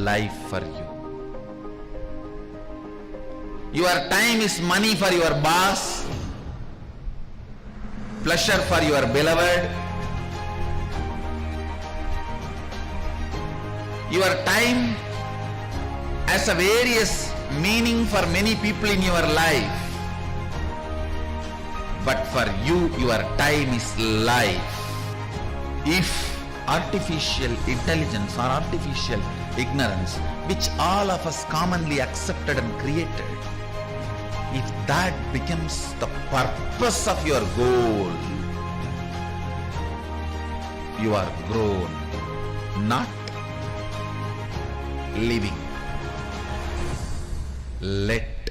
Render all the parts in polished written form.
life for you. Your time is money for your boss, pleasure for your beloved. Your time has a various meaning for many people in your life. But for you, your time is life. If artificial intelligence or artificial ignorance, which all of us commonly accepted and created, if that becomes the purpose of your goal, you are grown, not living. Let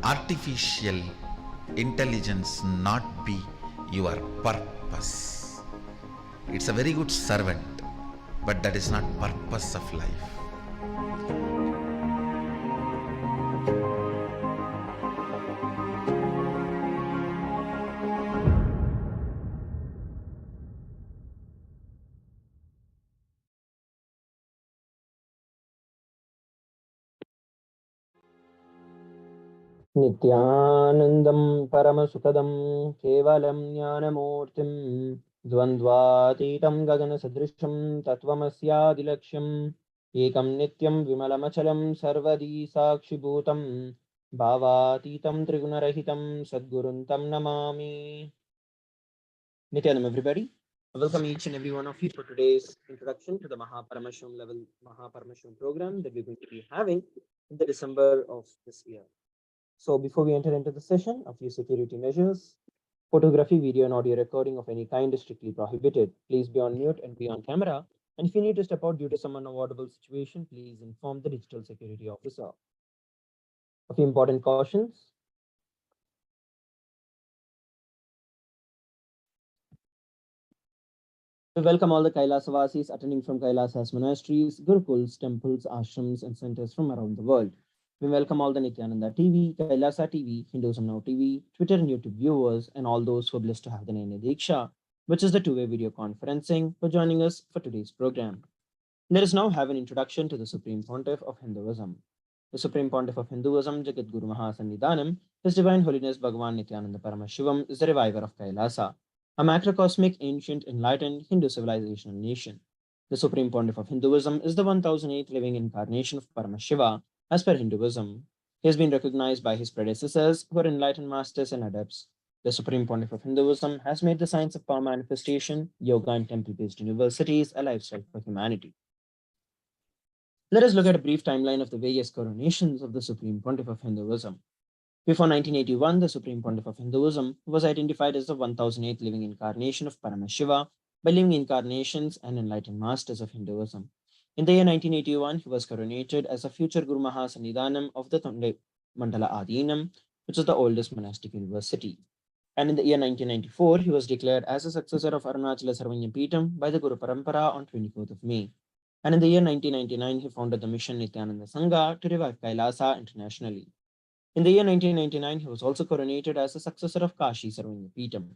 artificial intelligence not be your purpose. It's a very good servant, but that is not purpose of life. Nithyanandam Paramashivoham Kevalam Jnanamurtim Dvandvatitam Gaganasadrisham Tattvamasya Ekam Nityam Vimalamachalam Sarvadi Sakshibhutam Bhavatitam Trigunarahitam Sadguruntam Namami. Nityanam, everybody. I welcome each and every one of you for today's introduction to the Paramashivoham level Paramashivoham program that we're going to be having in the December of this year. So before we enter into the session, a few security measures. Photography, video and audio recording of any kind is strictly prohibited. Please be on mute and be on camera. And if you need to step out due to some unavoidable situation, please inform the digital security officer. A few important cautions. We welcome all the Kailasa Vasis attending from Kailasa's monasteries, gurukuls, temples, ashrams and centers from around the world. We welcome all the Nithyananda TV, Kailasa TV, Hinduism Now TV, Twitter and YouTube viewers, and all those who are blessed to have the Nene Diksha, which is the two-way video conferencing, for joining us for today's program. Let us now have an introduction to the Supreme Pontiff of Hinduism. The Supreme Pontiff of Hinduism, Jagat Guru Mahasannidhanam, His Divine Holiness Bhagavan Nithyananda Paramashivam, is the reviver of Kailasa, a macrocosmic, ancient, enlightened Hindu civilization and nation. The Supreme Pontiff of Hinduism is the 1008th living incarnation of Paramashiva. As per Hinduism, he has been recognized by his predecessors who are enlightened masters and adepts. The Supreme Pontiff of Hinduism has made the science of power manifestation, yoga and temple-based universities a lifestyle for humanity. Let us look at a brief timeline of the various coronations of the Supreme Pontiff of Hinduism. Before 1981, the Supreme Pontiff of Hinduism was identified as the 1008th living incarnation of Paramashiva by living incarnations and enlightened masters of Hinduism. In the year 1981, he was coronated as a future Guru Mahasannidhanam of the Tonde Mandala Adinam, which is the oldest monastic university. And in the year 1994, he was declared as a successor of Arunachala Sarvanyapeetham by the Guru Parampara on 24th of May. And in the year 1999, he founded the mission Nithyananda Sangha to revive Kailasa internationally. In the year 1999, he was also coronated as a successor of Kashi Sarvanyapeetham.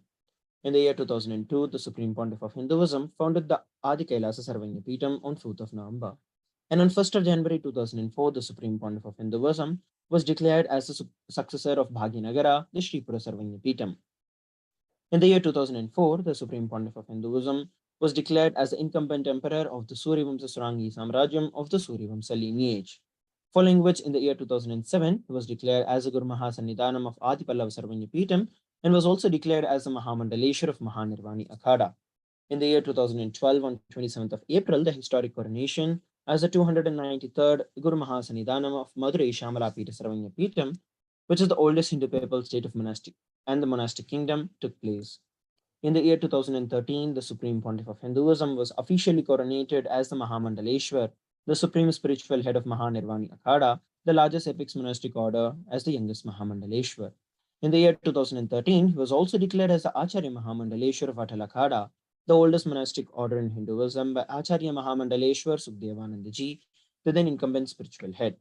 In the year 2002, the Supreme Pontiff of Hinduism founded the Adi Kailasa Sarvanyapeetham on 4th of November. And on 1st of January 2004, the Supreme Pontiff of Hinduism was declared as the successor of Bhaginagara, the Sripura Sarvanyapeetham. In the year 2004, the Supreme Pontiff of Hinduism was declared as the incumbent emperor of the Suryavamsa Surangi Samrajyam of the Suryavamsa lineage. Following which, in the year 2007, he was declared as the Guru Mahasannidhanam of Adi Pallava Sarvanyapeetham and was also declared as the Mahamandaleshwar of Mahanirvani Akhada. In the year 2012, on 27th of April, the historic coronation as the 293rd Guru Mahasannidhanam of Madurai Shamalapita Sarvanyapeetham, which is the oldest Hindu papal state of monastic and the monastic kingdom, took place. In the year 2013, the Supreme Pontiff of Hinduism was officially coronated as the Mahamandaleshwar, the supreme spiritual head of Mahanirvani Akhada, the largest apex monastic order, as the youngest Mahamandaleshwar. In the year 2013, he was also declared as the Acharya Mahamandaleshwar of Atal Akhada, the oldest monastic order in Hinduism, by Acharya Mahamandaleshwar Sukhdevanandaji, the then incumbent spiritual head.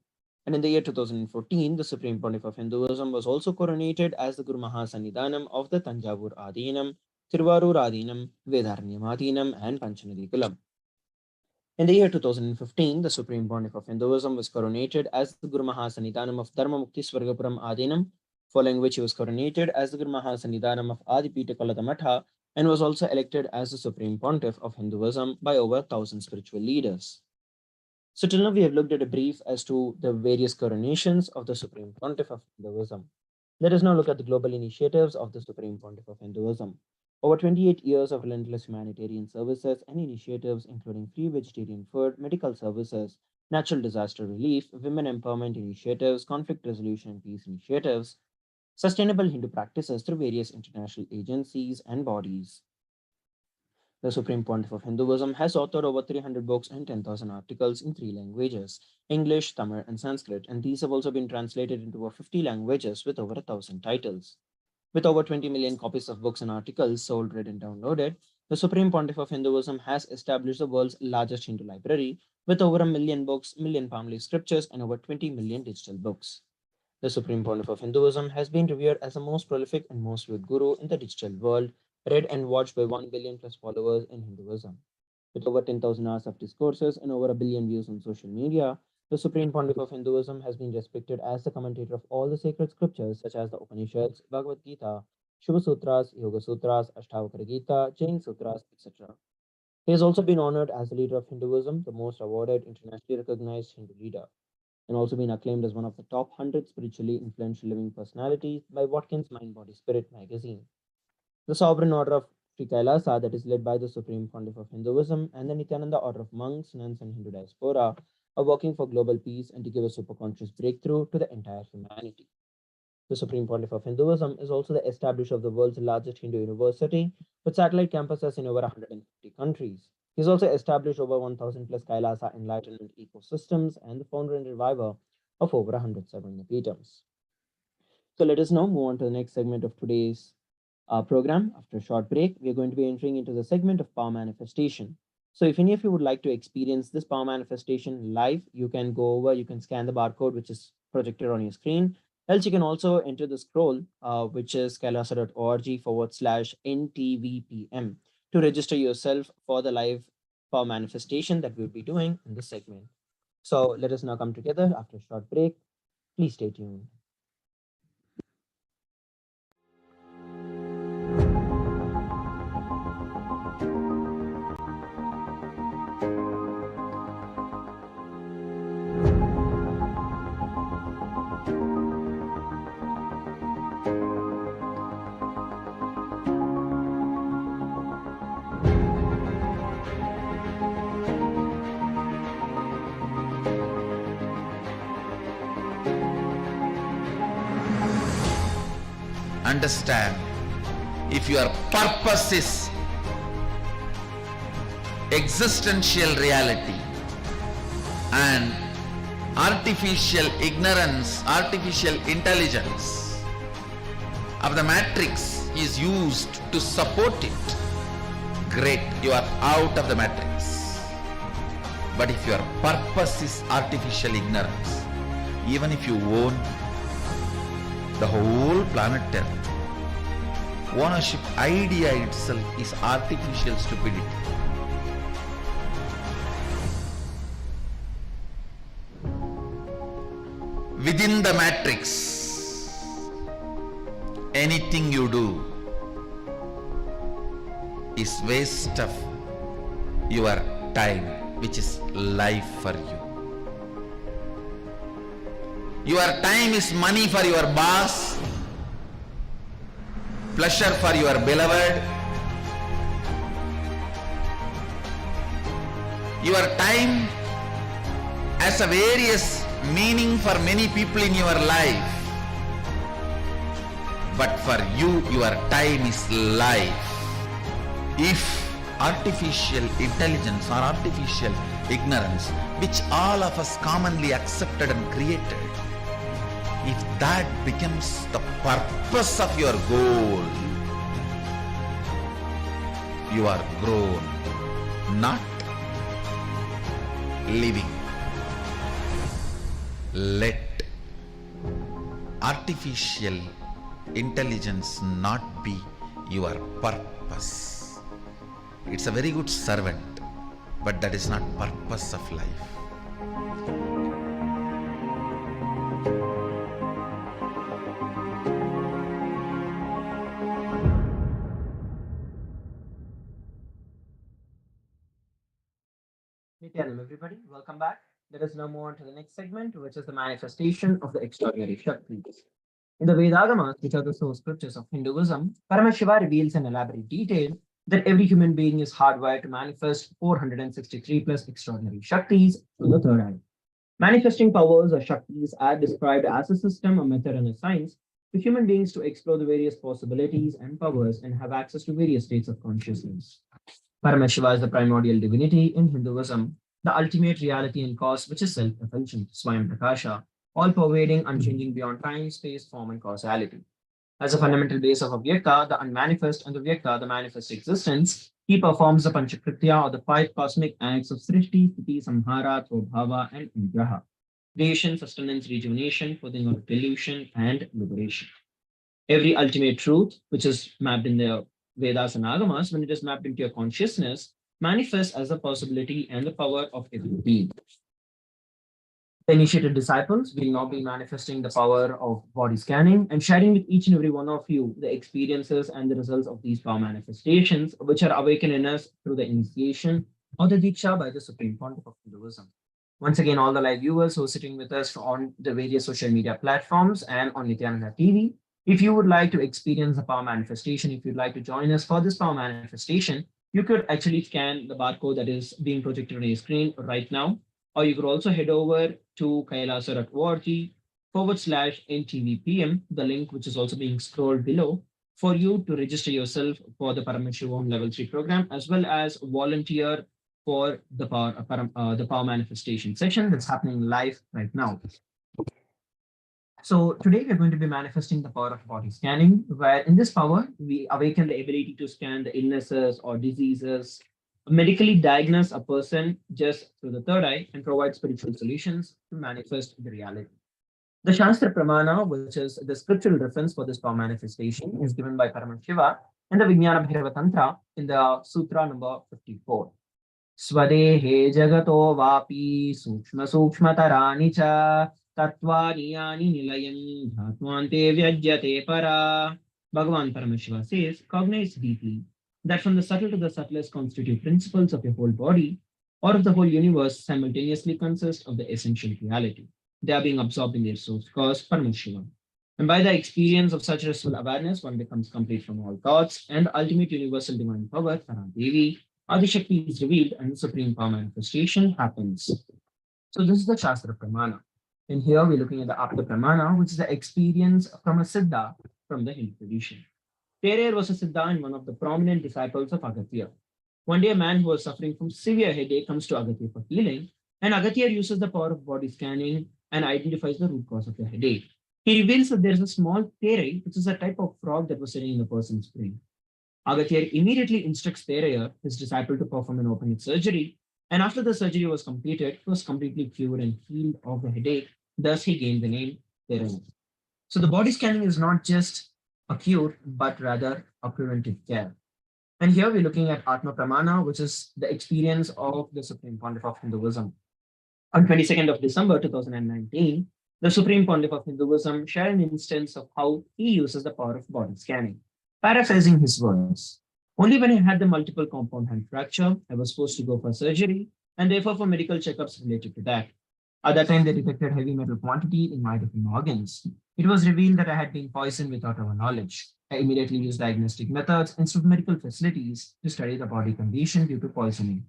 And in the year 2014, the Supreme Pontiff of Hinduism was also coronated as the Guru Mahasannidhanam of the Tanjavur Adinam, Tiruvarur Adinam, Vedaranyam Adinam, and Panchanadikulam. In the year 2015, the Supreme Pontiff of Hinduism was coronated as the Guru Mahasannidhanam of Dharmamukti Swargapuram Adinam, following which he was coronated as the Guru Mahasannidhanam of Adipita Kaladamatha and was also elected as the Supreme Pontiff of Hinduism by over 1,000 spiritual leaders. So till now we have looked at a brief as to the various coronations of the Supreme Pontiff of Hinduism. Let us now look at the global initiatives of the Supreme Pontiff of Hinduism. Over 28 years of relentless humanitarian services and initiatives including free vegetarian food, medical services, natural disaster relief, women empowerment initiatives, conflict resolution and peace initiatives, sustainable Hindu practices through various international agencies and bodies. The Supreme Pontiff of Hinduism has authored over 300 books and 10,000 articles in 3 languages, English, Tamil, and Sanskrit, and these have also been translated into over 50 languages with over 1,000 titles. With over 20 million copies of books and articles sold, read, and downloaded, the Supreme Pontiff of Hinduism has established the world's largest Hindu library with over a million books, million palm leaf scriptures, and over 20 million digital books. The Supreme Pontiff of Hinduism has been revered as the most prolific and most viewed guru in the digital world, read and watched by 1 billion plus followers in Hinduism. With over 10,000 hours of discourses and over a billion views on social media, the Supreme Pontiff of Hinduism has been respected as the commentator of all the sacred scriptures such as the Upanishads, Bhagavad Gita, Shiva Sutras, Yoga Sutras, Ashtavakra Gita, Jain Sutras, etc. He has also been honored as the leader of Hinduism, the most awarded internationally recognized Hindu leader, and also been acclaimed as one of the top 100 spiritually influential living personalities by Watkins Mind Body Spirit magazine. The Sovereign Order of Sri Kailasa, that is led by the Supreme Pontiff of Hinduism, and the Nithyananda Order of Monks, Nuns, and Hindu Diaspora, are working for global peace and to give a superconscious breakthrough to the entire humanity. The Supreme Pontiff of Hinduism is also the establisher of the world's largest Hindu university with satellite campuses in over 150 countries. He has also established over 1,000 plus Kailasa Enlightenment ecosystems and the founder and reviver of over 100 Sarvanyapitams. So let us now move on to the next segment of today's program. After a short break, we are going to be entering into the segment of power manifestation. So if any of you would like to experience this power manifestation live, you can go over, you can scan the barcode which is projected on your screen. Else, you can also enter the scroll, which is kailasa.org/NTVPM to register yourself for the live power manifestation that we'll be doing in this segment. So let us now come together after a short break. Please stay tuned. Understand, if your purpose is existential reality and artificial ignorance, artificial intelligence of the matrix is used to support it, great, you are out of the matrix. But if your purpose is artificial ignorance, even if you own the whole planet Earth, ownership idea itself is artificial stupidity. Within the matrix, anything you do is waste of your time, which is life for you. Your time is money for your boss, pleasure for your beloved. Your time has a various meaning for many people in your life. But for you, your time is life. If artificial intelligence or artificial ignorance, which all of us commonly accepted and created, if that becomes the purpose of your goal, you are grown, not living. Let artificial intelligence not be your purpose. It's a very good servant, but that is not purpose of life. Nityanam, everybody, welcome back. Let us now move on to the next segment, which is the manifestation of the extraordinary Shaktis. In the Vedagamas, which are the source scriptures of Hinduism, Paramashiva reveals in elaborate detail that every human being is hardwired to manifest 463 plus extraordinary Shaktis through the third eye. Manifesting powers or Shaktis are described as a system, a method, and a science for human beings to explore the various possibilities and powers and have access to various states of consciousness. Paramashiva is the primordial divinity in Hinduism, the ultimate reality and cause, which is self-effulgent, Swayam Prakasha, all pervading, unchanging beyond time, space, form, and causality. As a fundamental base of Avyakta, the unmanifest, and the Vyakta, the manifest existence, he performs the Panchakritya or the five cosmic acts of Srishti, Sthiti, Samhara, Tobhava, and Nigraha. Creation, sustenance, rejuvenation, putting out delusion, and liberation. Every ultimate truth, which is mapped in the Vedas and Agamas, when it is mapped into your consciousness, manifests as a possibility and the power of every being. The initiated disciples will now be manifesting the power of body scanning and sharing with each and every one of you the experiences and the results of these power manifestations, which are awakened in us through the initiation or the Diksha by the Supreme Pontiff of Hinduism. Once again, all the live viewers who are sitting with us on the various social media platforms and on Nithyananda TV, if you would like to experience the power manifestation, if you'd like to join us for this power manifestation, you could actually scan the barcode that is being projected on your screen right now, or you could also head over to kailasa.org/NTVPM, the link which is also being scrolled below, for you to register yourself for the Paramashivoham Level 3 program, as well as volunteer for the power manifestation session that's happening live right now. So today we're going to be manifesting the power of body scanning, where in this power, we awaken the ability to scan the illnesses or diseases, medically diagnose a person just through the third eye, and provide spiritual solutions to manifest the reality. The Shastra Pramana, which is the scriptural reference for this power manifestation, is given by Paramashiva in the Vijnana Bhairava Tantra in the Sutra number 54. Swadehe jagato vapi sukshma sukshmatarani cha tattva niyani nilayam dhatmante vyajyate para. Bhagavan Paramashiva says, cognize deeply that from the subtle to the subtlest constitutive principles of your whole body or of the whole universe simultaneously consist of the essential reality. They are being absorbed in their source cause, Paramashiva. And by the experience of such restful awareness, one becomes complete from all thoughts, and the ultimate universal divine power, Paradevi, Adishakti is revealed and the supreme power manifestation happens. So this is the Shastra Pramana. And here we're looking at the Apta Pramana, which is the experience from a Siddha from the Hindu tradition. Terer was a Siddha and one of the prominent disciples of Agatya. One day, a man who was suffering from severe headache comes to Agatya for healing, and Agatya uses the power of body scanning and identifies the root cause of the headache. He reveals that there is a small tere, which is a type of frog that was sitting in the person's brain. Agatya immediately instructs Teraya, his disciple, to perform an open surgery, and after the surgery was completed, he was completely cured and healed of the headache. Thus, he gained the name Teraya. So the body scanning is not just a cure, but rather a preventive care. And here we're looking at Atma Pramana, which is the experience of the Supreme Pontiff of Hinduism. On 22nd of December 2019, the Supreme Pontiff of Hinduism shared an instance of how he uses the power of body scanning. Paraphrasing his words, only when I had the multiple compound hand fracture, I was forced to go for surgery and therefore for medical checkups related to that. At that time, they detected heavy metal quantity in my different organs. It was revealed that I had been poisoned without our knowledge. I immediately used diagnostic methods instead of medical facilities to study the body condition due to poisoning.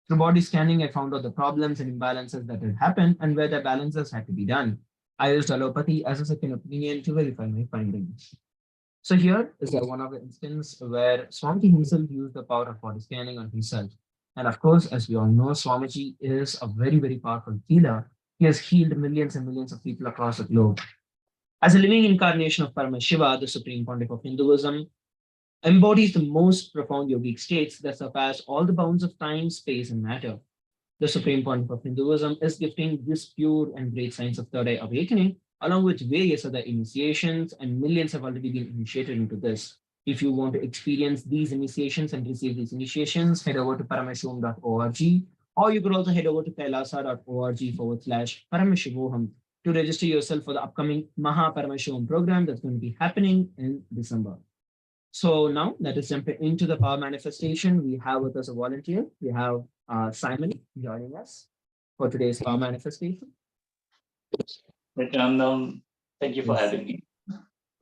Through body scanning, I found out the problems and imbalances that had happened and where the balances had to be done. I used allopathy as a second opinion to verify my findings. So here is one of the instances where Swamiji himself used the power of body scanning on himself. And of course, as we all know, Swamiji is a very, very powerful healer. He has healed millions and millions of people across the globe. As a living incarnation of Paramashiva, the Supreme Pontiff of Hinduism embodies the most profound yogic states that surpass all the bounds of time, space, and matter. The Supreme Pontiff of Hinduism is gifting this pure and great science of third eye awakening, along with various other initiations, and millions have already been initiated into this. If you want to experience these initiations and receive these initiations, head over to paramashivoham.org Or you could also head over to kailasa.org/Paramashivoham to register yourself for the upcoming Maha Paramashivoham program that's going to be happening in December. So now let us jump into the power manifestation. We have with us a volunteer. We have Simon joining us for today's power manifestation. Nityanandam, thank you for Yes. having me.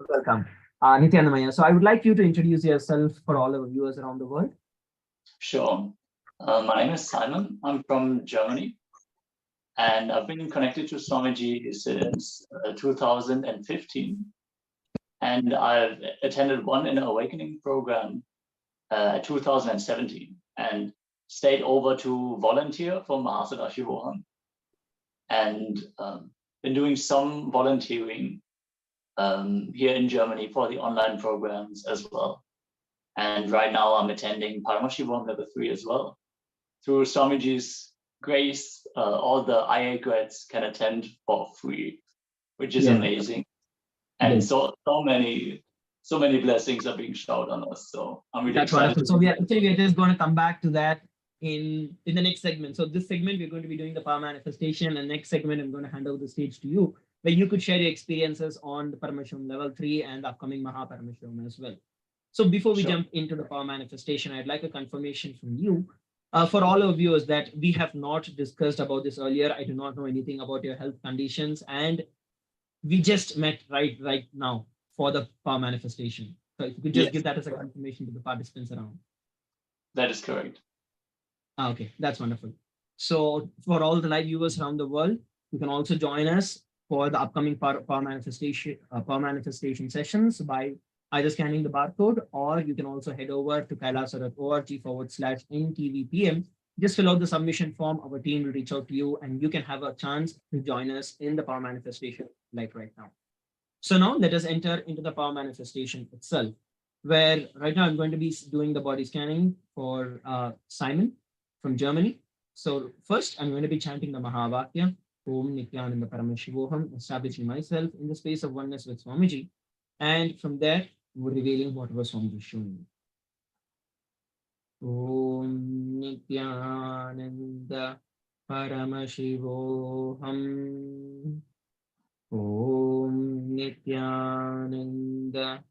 Welcome. Nithyananda, so I would like you to introduce yourself for all our viewers around the world. Sure. My name is Simon. I'm from Germany, and I've been connected to Swamiji since 2015. And I've attended one inner awakening program 2017 and stayed over to volunteer for Paramashivoham, and been doing some volunteering here in Germany for the online programs as well. And right now I'm attending Paramashivoham level 3 as well. Through Swamiji's grace, all the IA grads can attend for free, which is amazing. And so many blessings are being showered on us. So I'm really excited. So we are just going to come back to that in the next segment. So this segment we're going to be doing the power manifestation, and next segment I'm going to hand over the stage to you, where you could share your experiences on the Paramashivoham level 3 and the upcoming Maha Paramashivoham as well. So before we jump into the power manifestation, I'd like a confirmation from you for all our viewers that we have not discussed about this earlier. I do not know anything about your health conditions, and we just met right now for the power manifestation. So if you could just give that as a confirmation to the participants around. That is correct. Okay, that's wonderful. So for all the live viewers around the world, you can also join us for the upcoming power manifestation sessions by either scanning the barcode, or you can also head over to kailasa.org/NTVPM. Just fill out the submission form. Our team will reach out to you, and you can have a chance to join us in the power manifestation like right now. So now let us enter into the power manifestation itself, where right now I'm going to be doing the body scanning for Simon from Germany. So first I'm going to be chanting the Mahavakya, Om Nithyananda Paramashivoham, establishing myself in the space of oneness with Swamiji. And from there, we're revealing whatever Swamiji is showing me. Om Nithyananda Paramashivoham. Om Nithyananda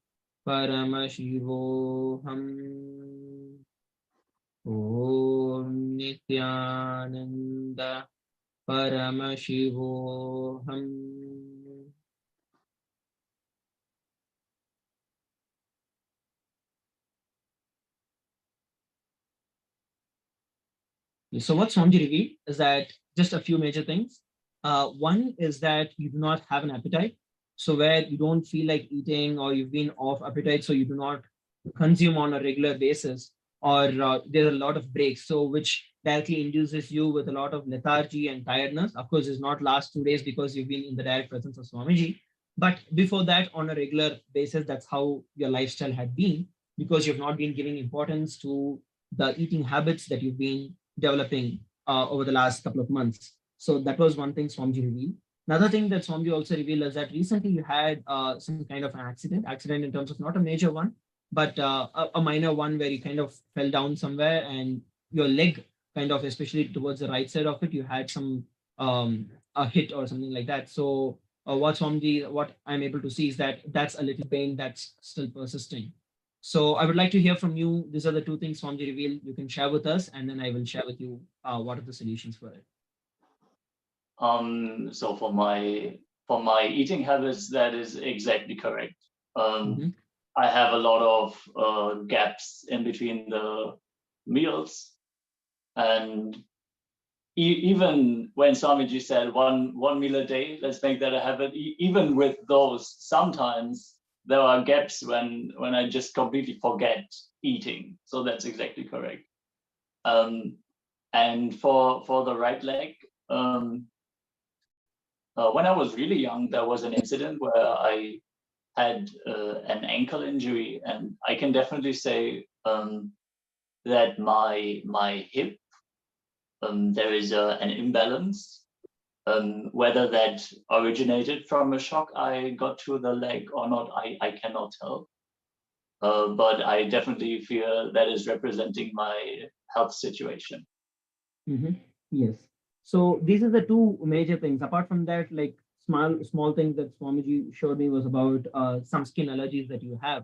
Paramashivoham. Om Nithyananda Paramashivoham. So what Swamiji revealed is that just a few major things. One is that you do not have an appetite. So where you don't feel like eating, or you've been off appetite, so you do not consume on a regular basis, or there's a lot of breaks, so which directly induces you with a lot of lethargy and tiredness. Of course, it's not last 2 days because you've been in the direct presence of Swamiji. But before that, on a regular basis, that's how your lifestyle had been, because you've not been giving importance to the eating habits that you've been developing over the last couple of months. So that was one thing Swamiji revealed. Another thing that Swamiji also revealed is that recently you had some kind of an accident in terms of not a major one, but a minor one where you kind of fell down somewhere, and your leg kind of, especially towards the right side of it, you had some a hit or something like that. So what I'm able to see is that that's a little pain that's still persisting. So I would like to hear from you. These are the two things Swamiji revealed. You can share with us, and then I will share with you what are the solutions for it. So for my eating habits, that is exactly correct. I have a lot of gaps in between the meals, and even when Swamiji said one meal a day, let's make that a habit. Even with those, sometimes there are gaps when I just completely forget eating. So that's exactly correct. And for the right leg, when I was really young, there was an incident where I had an ankle injury, and I can definitely say that my hip, there is an imbalance. Whether that originated from a shock I got to the leg or not, I cannot tell. But I definitely feel that is representing my health situation. Yes. So these are the two major things. Apart from that, like small things that Swamiji showed me was about some skin allergies that you have,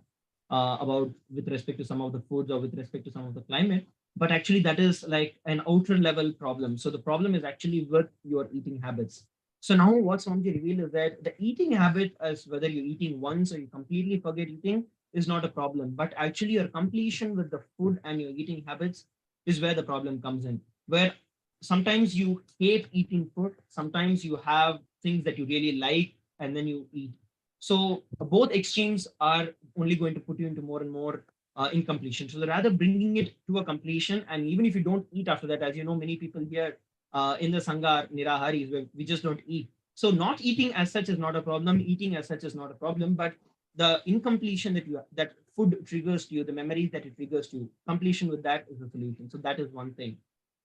about with respect to some of the foods or with respect to some of the climate. But actually, that is like an outer level problem. So the problem is actually with your eating habits. So now what Swamiji revealed is that the eating habit, as whether you're eating once or you completely forget eating, is not a problem. But actually, your completion with the food and your eating habits is where the problem comes in. Where sometimes you hate eating food, sometimes you have things that you really like and then you eat. So both extremes are only going to put you into more and more incompletion. So rather bringing it to a completion, and even if you don't eat after that, as you know, many people here in the Sangha are niraharis, where we just don't eat. So not eating as such is not a problem, eating as such is not a problem, but the incompletion that food triggers to you, the memories that it triggers to you, completion with that is the solution. So that is one thing.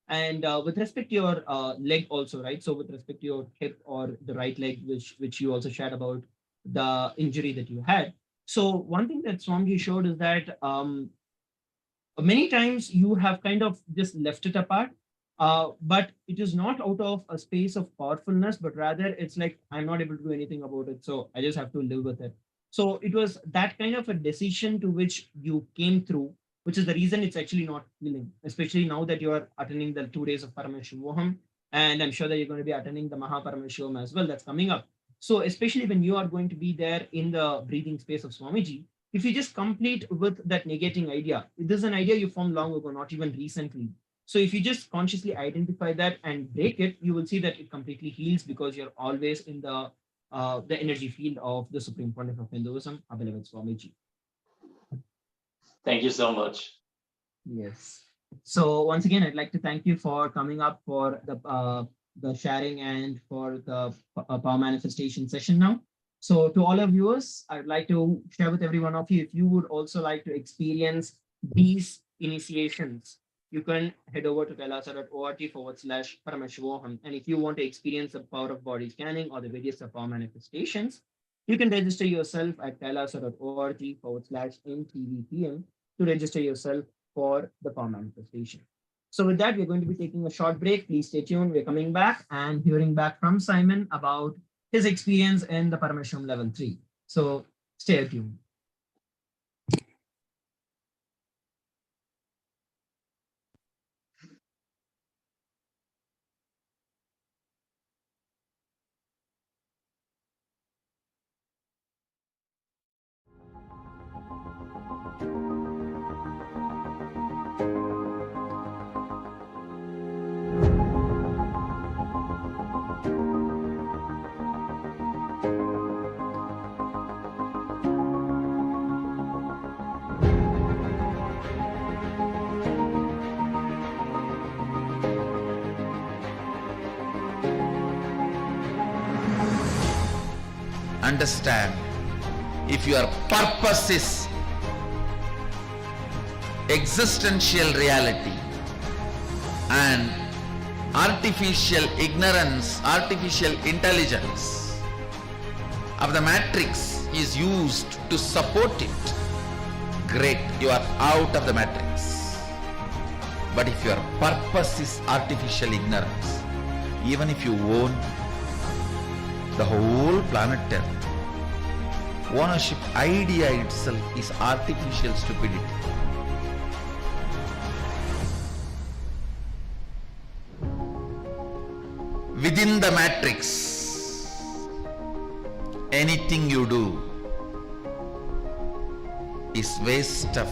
And with respect to your leg also, right? So with respect to your hip or the right leg, which you also shared about the injury that you had. So one thing that Swamiji showed is that many times you have kind of just left it apart, but it is not out of a space of powerfulness, but rather it's like, I'm not able to do anything about it, so I just have to live with it. So it was that kind of a decision to which you came through, which is the reason it's actually not healing, especially now that you are attending the 2 days of Paramashivoham, and I'm sure that you're going to be attending the Paramashivoham as well, that's coming up. So especially when you are going to be there in the breathing space of Swamiji, if you just complete with that negating idea, this is an idea you formed long ago, not even recently. So if you just consciously identify that and break it, you will see that it completely heals, because you're always in the energy field of the Supreme Pontiff of Hinduism, our beloved Swamiji. Thank you so much. Yes. So once again, I'd like to thank you for coming up for the sharing and for the power manifestation session now. So to all our viewers, I'd like to share with every one of you, if you would also like to experience these initiations, you can head over to kailasa.org/Paramashivoham. And if you want to experience the power of body scanning or the various power manifestations, you can register yourself at kailasa.org/NTVPM to register yourself for the power manifestation. So with that, we're going to be taking a short break. Please stay tuned. We're coming back and hearing back from Simon about his experience in the Paramashivam level 3. So stay tuned. Understand, if your purpose is existential reality and artificial ignorance, artificial intelligence of the matrix is used to support it, great, you are out of the matrix. But if your purpose is artificial ignorance, even if you own the whole planet Earth, ownership idea itself is artificial stupidity. Within the matrix, anything you do is waste of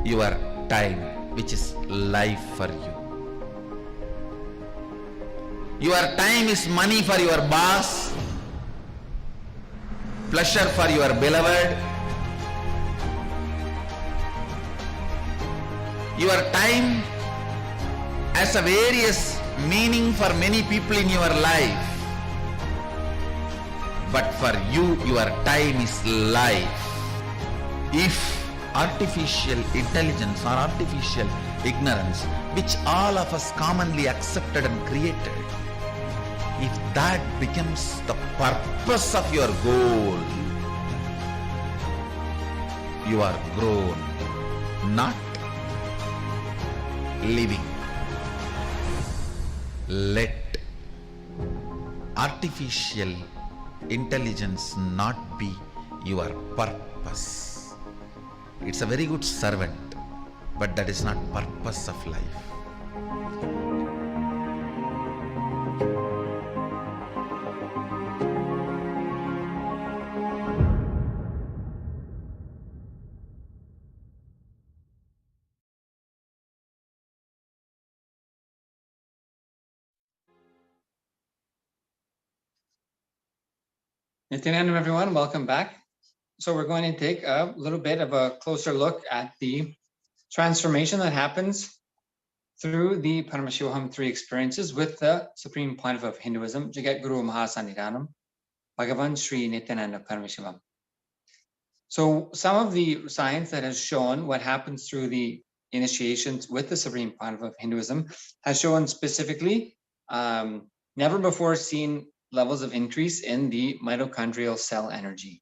your time, which is life for you. Your time is money for your boss, pleasure for your beloved. Your time has a various meaning for many people in your life. But for you, your time is life. If artificial intelligence or artificial ignorance, which all of us commonly accepted and created, if that becomes the purpose of your goal, you are grown, not living. let artificial intelligence not be your purpose. It's a very good servant, but that is not purpose of life. Nithyananda, everyone, welcome back. So we're going to take a little bit of a closer look at the transformation that happens through the Paramashivoham 3 experiences with the Supreme Pontiff of Hinduism, Jagat Guru Mahasannidhanam, Bhagavan Sri Nithyananda Paramashivam. So some of the science that has shown what happens through the initiations with the Supreme Pontiff of Hinduism has shown specifically never before seen levels of increase in the mitochondrial cell energy.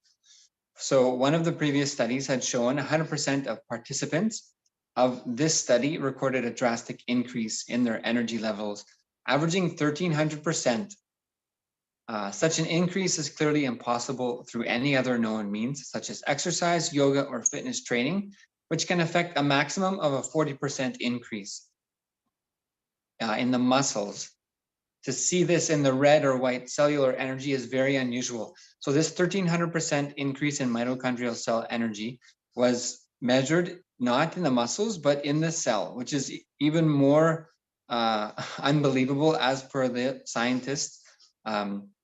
So one of the previous studies had shown 100% of participants of this study recorded a drastic increase in their energy levels, averaging 1,300%. Such an increase is clearly impossible through any other known means, such as exercise, yoga, or fitness training, which can affect a maximum of a 40% increase in the muscles. To see this in the red or white cellular energy is very unusual. So this 1,300% increase in mitochondrial cell energy was measured not in the muscles, but in the cell, which is even more unbelievable as per the scientists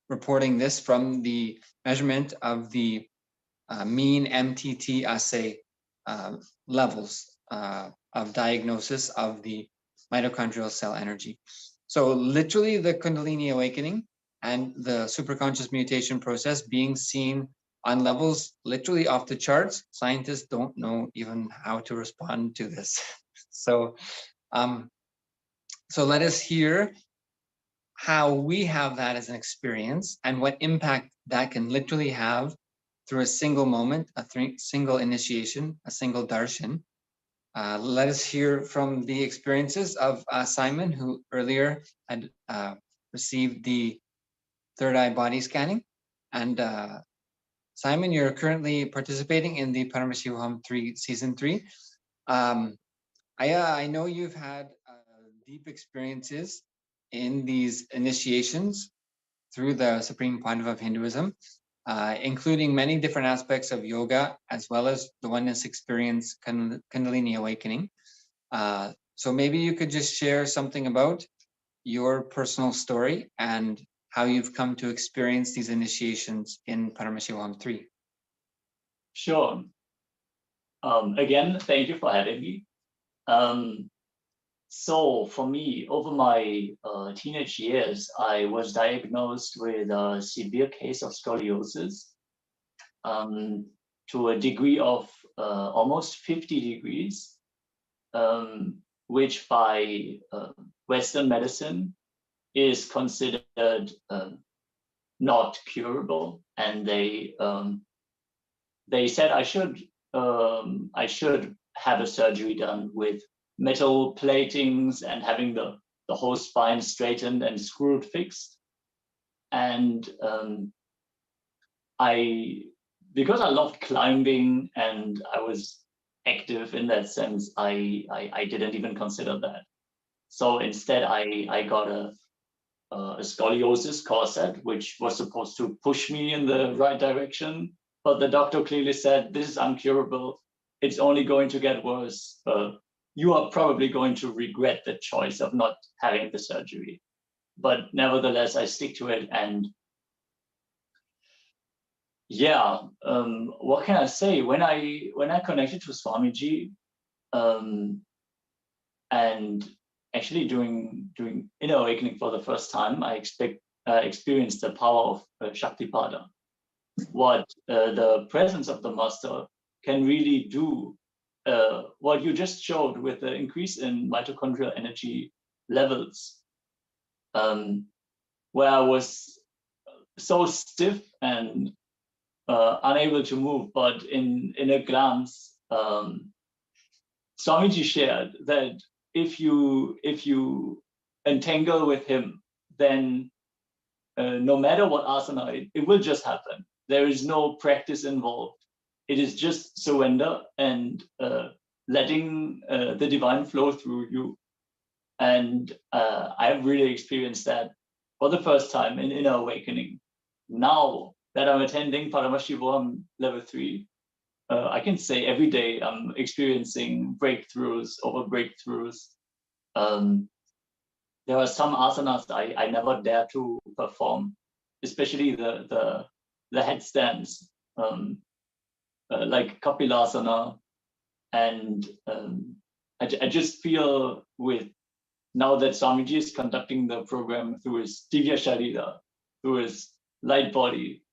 reporting this from the measurement of the mean MTT assay levels of diagnosis of the mitochondrial cell energy. So literally the Kundalini awakening and the superconscious mutation process being seen on levels literally off the charts. Scientists don't know even how to respond to this. So let us hear how we have that as an experience and what impact that can literally have through a single moment, a single initiation, a single darshan. Let us hear from the experiences of Simon, who earlier had received the third eye body scanning. And Simon, you're currently participating in the Paramashivoham 3 Season 3. I know you've had deep experiences in these initiations through the Supreme Pontiff of Hinduism, including many different aspects of yoga, as well as the oneness experience, Kundalini awakening. So maybe you could just share something about your personal story and how you've come to experience these initiations in Paramashivoham 3. Sure. Again, thank you for having me. So for me, over my teenage years, I was diagnosed with a severe case of scoliosis to a degree of almost 50 degrees, which by Western medicine is considered not curable. And they said I should have a surgery done with metal platings and having the whole spine straightened and screwed fixed. And because I loved climbing and I was active in that sense, I didn't even consider that. So instead, I got a scoliosis corset, which was supposed to push me in the right direction. But the doctor clearly said, this is uncurable. It's only going to get worse. You are probably going to regret the choice of not having the surgery. But nevertheless, I stick to it. And yeah, what can I say? When I connected to Swamiji, and actually during inner awakening for the first time, I experienced the power of Shaktipada. What the presence of the master can really do, what you just showed with the increase in mitochondrial energy levels, where I was so stiff and unable to move, but in a glance, Swamiji shared that if you entangle with him, then no matter what asana, it will just happen. There is no practice involved. It is just surrender and letting the divine flow through you. And I've really experienced that for the first time in inner awakening. Now that I'm attending Paramashivoham level 3, I can say every day I'm experiencing breakthroughs over breakthroughs. There are some asanas I never dare to perform, especially the headstands, like Kapilasana. And I just feel with, now that Swamiji is conducting the program through his Divya Sharira, through his light body,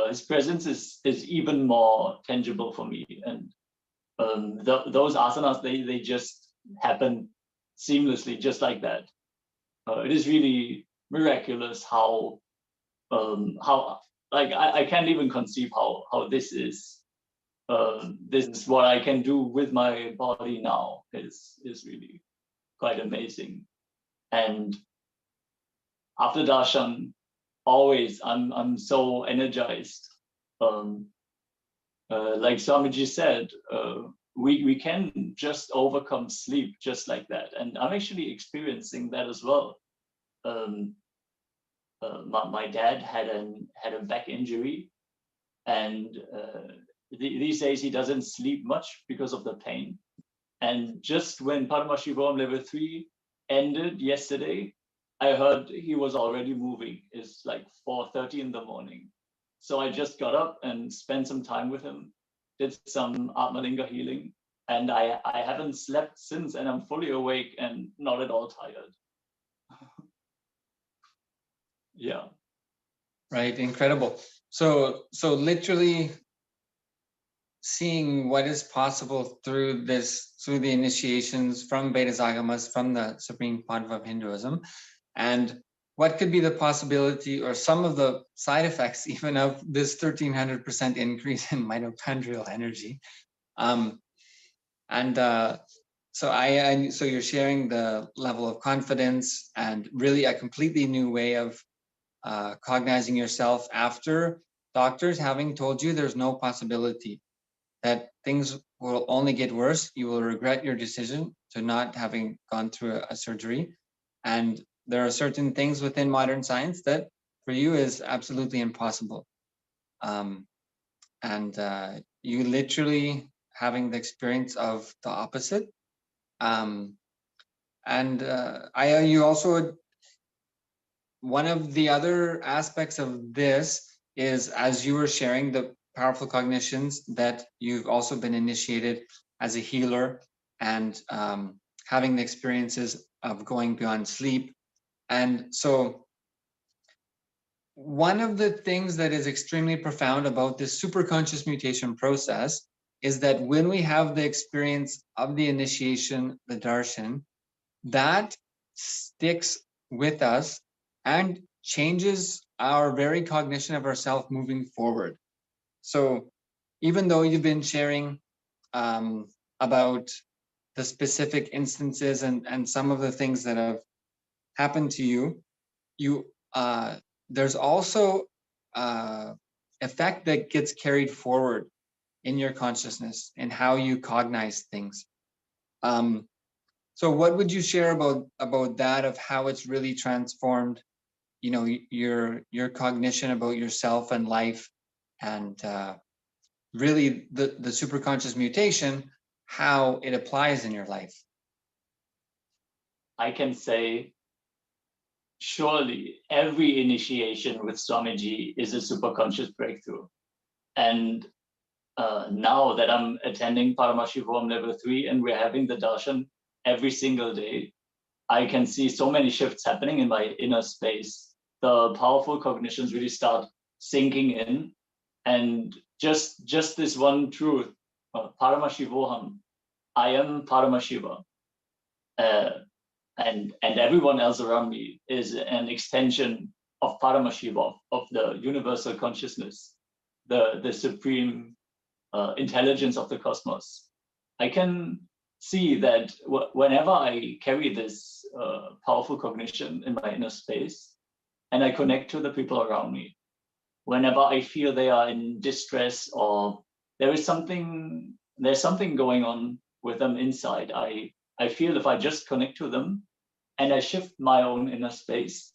his presence is even more tangible for me. And those asanas, they just happen seamlessly, just like that. It is really miraculous how like I can't even conceive how this is what I can do with my body now is really quite amazing. And after darshan, always I'm so energized. Like Swamiji said, we can just overcome sleep just like that, and I'm actually experiencing that as well. My dad had a back injury, and these days he doesn't sleep much because of the pain. And just when Paramashivoham level 3 ended yesterday, I heard he was already moving. It's like 4:30 in the morning. So I just got up and spent some time with him, did some Atmalinga healing, and I haven't slept since, and I'm fully awake and not at all tired. Yeah. Right, incredible. So literally seeing what is possible through the initiations from Veda Agamas, from the Supreme Padma of Hinduism, and what could be the possibility or some of the side effects even of this 1300% increase in mitochondrial energy. So you're sharing the level of confidence and really a completely new way of cognizing yourself after doctors having told you there's no possibility, that things will only get worse. You will regret your decision to not having gone through a surgery. And there are certain things within modern science that for you is absolutely impossible. You literally having the experience of the opposite. You also, one of the other aspects of this is, as you were sharing the powerful cognitions, that you've also been initiated as a healer and having the experiences of going beyond sleep. And so one of the things that is extremely profound about this superconscious mutation process is that when we have the experience of the initiation, the darshan, that sticks with us and changes our very cognition of ourself moving forward. So even though you've been sharing about the specific instances and some of the things that have happened to you, there's also effect that gets carried forward in your consciousness and how you cognize things. So what would you share about that, of how it's really transformed, your cognition about yourself and life, and really the superconscious mutation, how it applies in your life? I can say, surely every initiation with Swamiji is a superconscious breakthrough. And now that I'm attending Paramashivoham level 3 and we're having the darshan every single day, I can see so many shifts happening in my inner space. The powerful cognitions really start sinking in. And just this one truth, Paramashivoham, I am Paramashiva. And everyone else around me is an extension of Paramashiva, of the universal consciousness, the supreme intelligence of the cosmos. I can see that whenever I carry this powerful cognition in my inner space, and I connect to the people around me, whenever I feel they are in distress or there's something going on with them inside, I feel if I just connect to them and I shift my own inner space,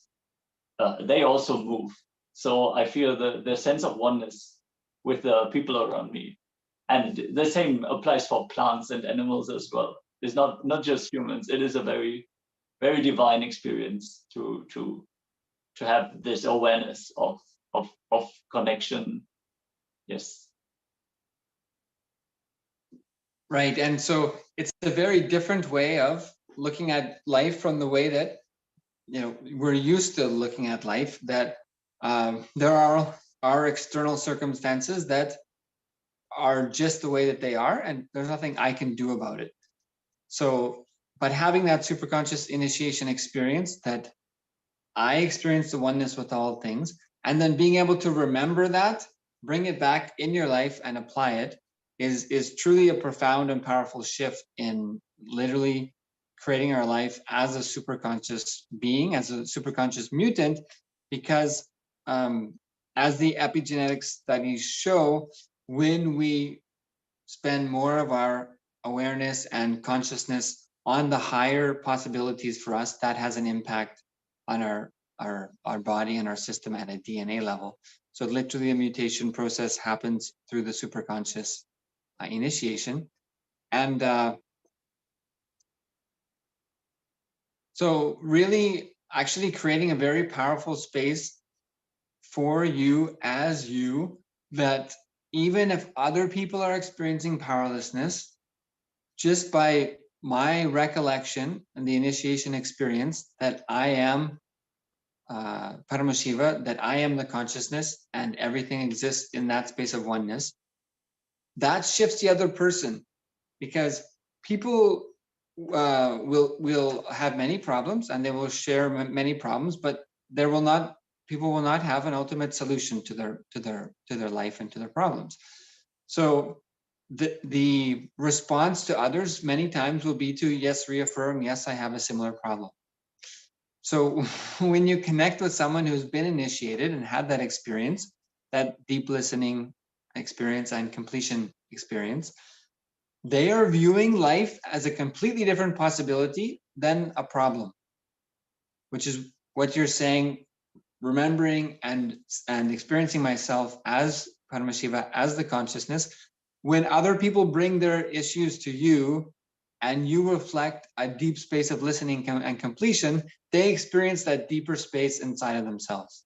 they also move. So I feel the sense of oneness with the people around me. And the same applies for plants and animals as well. It's not just humans. It is a very, very divine experience to have this awareness of connection. Yes. Right. And so it's a very different way of looking at life from the way that, you know, we're used to looking at life, that there are external circumstances that are just the way that they are, and there's nothing I can do about it. So, but having that superconscious initiation experience, that I experience the oneness with all things, and then being able to remember that, bring it back in your life and apply it, is truly a profound and powerful shift in literally creating our life as a superconscious being, as a superconscious mutant, because as the epigenetic studies show, when we spend more of our awareness and consciousness on the higher possibilities for us, that has an impact on our body and our system at a DNA level. So literally a mutation process happens through the superconscious initiation. And so really actually creating a very powerful space for you as you, that even if other people are experiencing powerlessness, just by my recollection and the initiation experience that I am Paramashiva, that I am the consciousness and everything exists in that space of oneness, that shifts the other person, because people will have many problems and they will share many problems, but people will not have an ultimate solution to their life and to their problems. So the response to others many times will be to, yes, reaffirm, yes, I have a similar problem. So when you connect with someone who's been initiated and had that experience, that deep listening experience and completion experience, they are viewing life as a completely different possibility than a problem, which is what you're saying, remembering and experiencing myself as Paramashiva, as the consciousness. When other people bring their issues to you and you reflect a deep space of listening and completion, they experience that deeper space inside of themselves.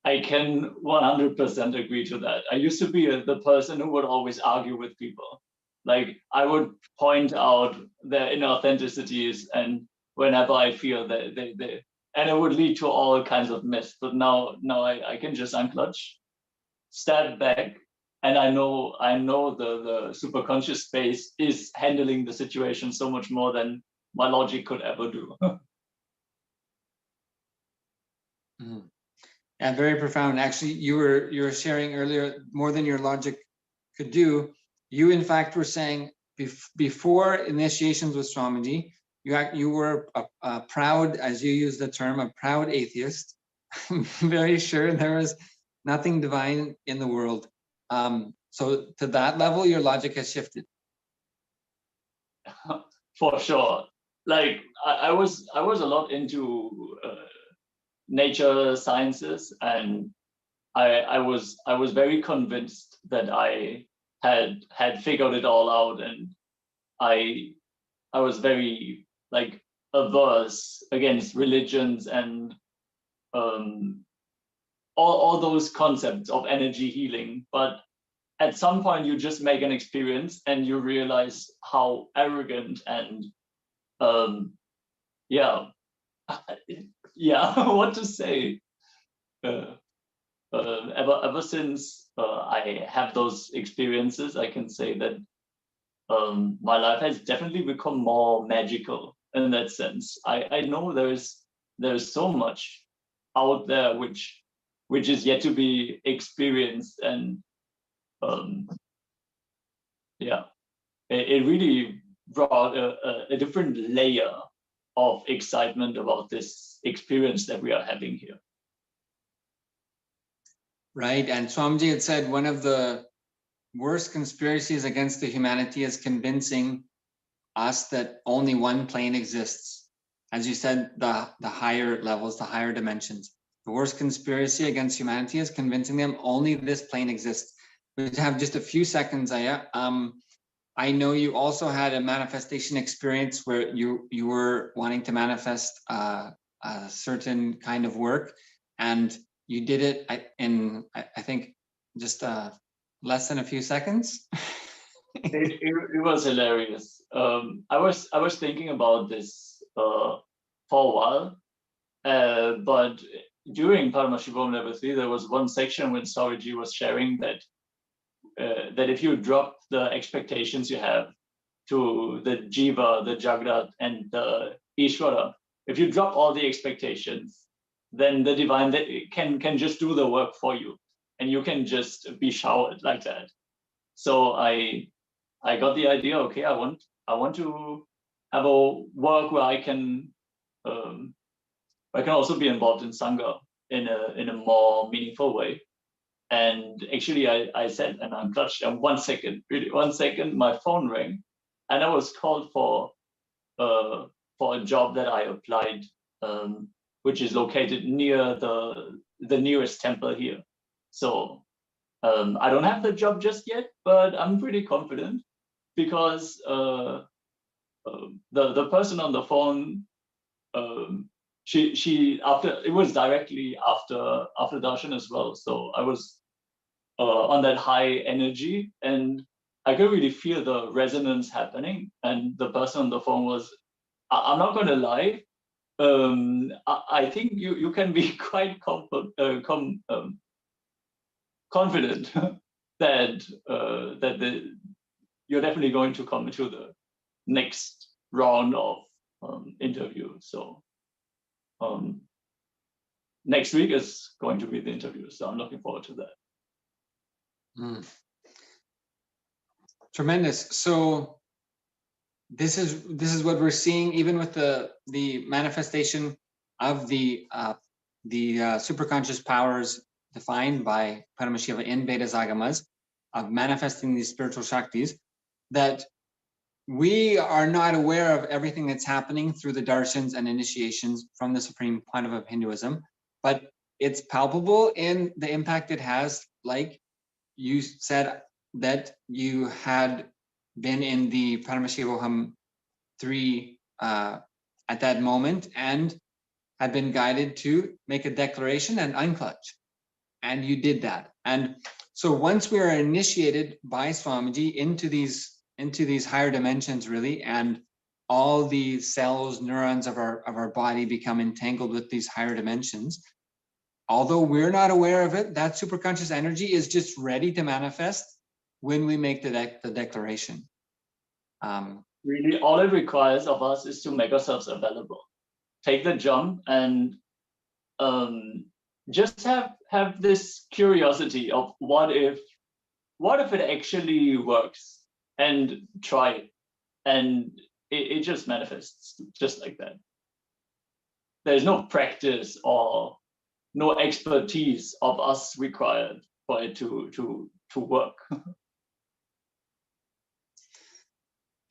I can 100% agree to that. I used to be the person who would always argue with people. Like, I would point out their inauthenticities, and whenever I feel that and it would lead to all kinds of mess. But now I can just unclutch, step back, and I know the superconscious space is handling the situation so much more than my logic could ever do. Yeah, very profound. Actually, you were sharing earlier, more than your logic could do. You in fact were saying before initiations with Swamiji, you were a proud, as you used the term, a proud atheist. Very sure there was nothing divine in the world. So to that level, your logic has shifted. For sure. Like I was a lot into nature sciences, and I was very convinced that I had figured it all out, and I was very like averse against religions and all those concepts of energy healing. But at some point you just make an experience and you realize how arrogant and what to say. Ever since I have those experiences, I can say that my life has definitely become more magical in that sense. I know there's so much out there which is yet to be experienced, and it really brought a different layer of excitement about this experience that we are having here. Right, and Swamiji had said one of the worst conspiracies against the humanity is convincing us that only one plane exists. As you said, the higher levels, the higher dimensions. The worst conspiracy against humanity is convincing them only this plane exists. We have just a few seconds, Aya. I know you also had a manifestation experience where you were wanting to manifest a certain kind of work, and you did it in I think just less than a few seconds. It was hilarious. I was thinking about this for a while, but during Paramashivoham level 3, there was one section when Swamiji was sharing that that if you drop the expectations you have to the Jiva, the Jagrat, and the Ishvara, if you drop all the expectations, then the divine can just do the work for you, and you can just be showered like that. So I got the idea. Okay, I want to have a work where I can also be involved in Sangha in a more meaningful way. And actually, I said, and I'm clutched. And 1 second, really 1 second, my phone rang, and I was called for a job that I applied, which is located near the nearest temple here. So I don't have the job just yet, but I'm pretty confident because the person on the phone, she after it was directly after darshan as well. So I was on that high energy, and I could really feel the resonance happening. And the person on the phone was, I'm not going to lie, I think you can be quite confident that you're definitely going to come into the next round of interview. So next week is going to be the interview, so I'm looking forward to that. Tremendous. So this is what we're seeing, even with the manifestation of the superconscious powers defined by Paramashiva in Vedas Agamas, of manifesting these spiritual Shaktis, that we are not aware of everything that's happening through the darshans and initiations from the supreme point of Hinduism, but it's palpable in the impact it has. Like you said, that you had been in the Paramashivoham 3 at that moment and had been guided to make a declaration and unclutch. And you did that. And so once we are initiated by Swamiji into these higher dimensions, really, and all the cells, neurons of our body become entangled with these higher dimensions, although we're not aware of it, that superconscious energy is just ready to manifest when we make the declaration. Really, all it requires of us is to make ourselves available. Take the jump and just have this curiosity of what if it actually works, and try it, and it just manifests just like that. There's no practice or no expertise of us required for it to work.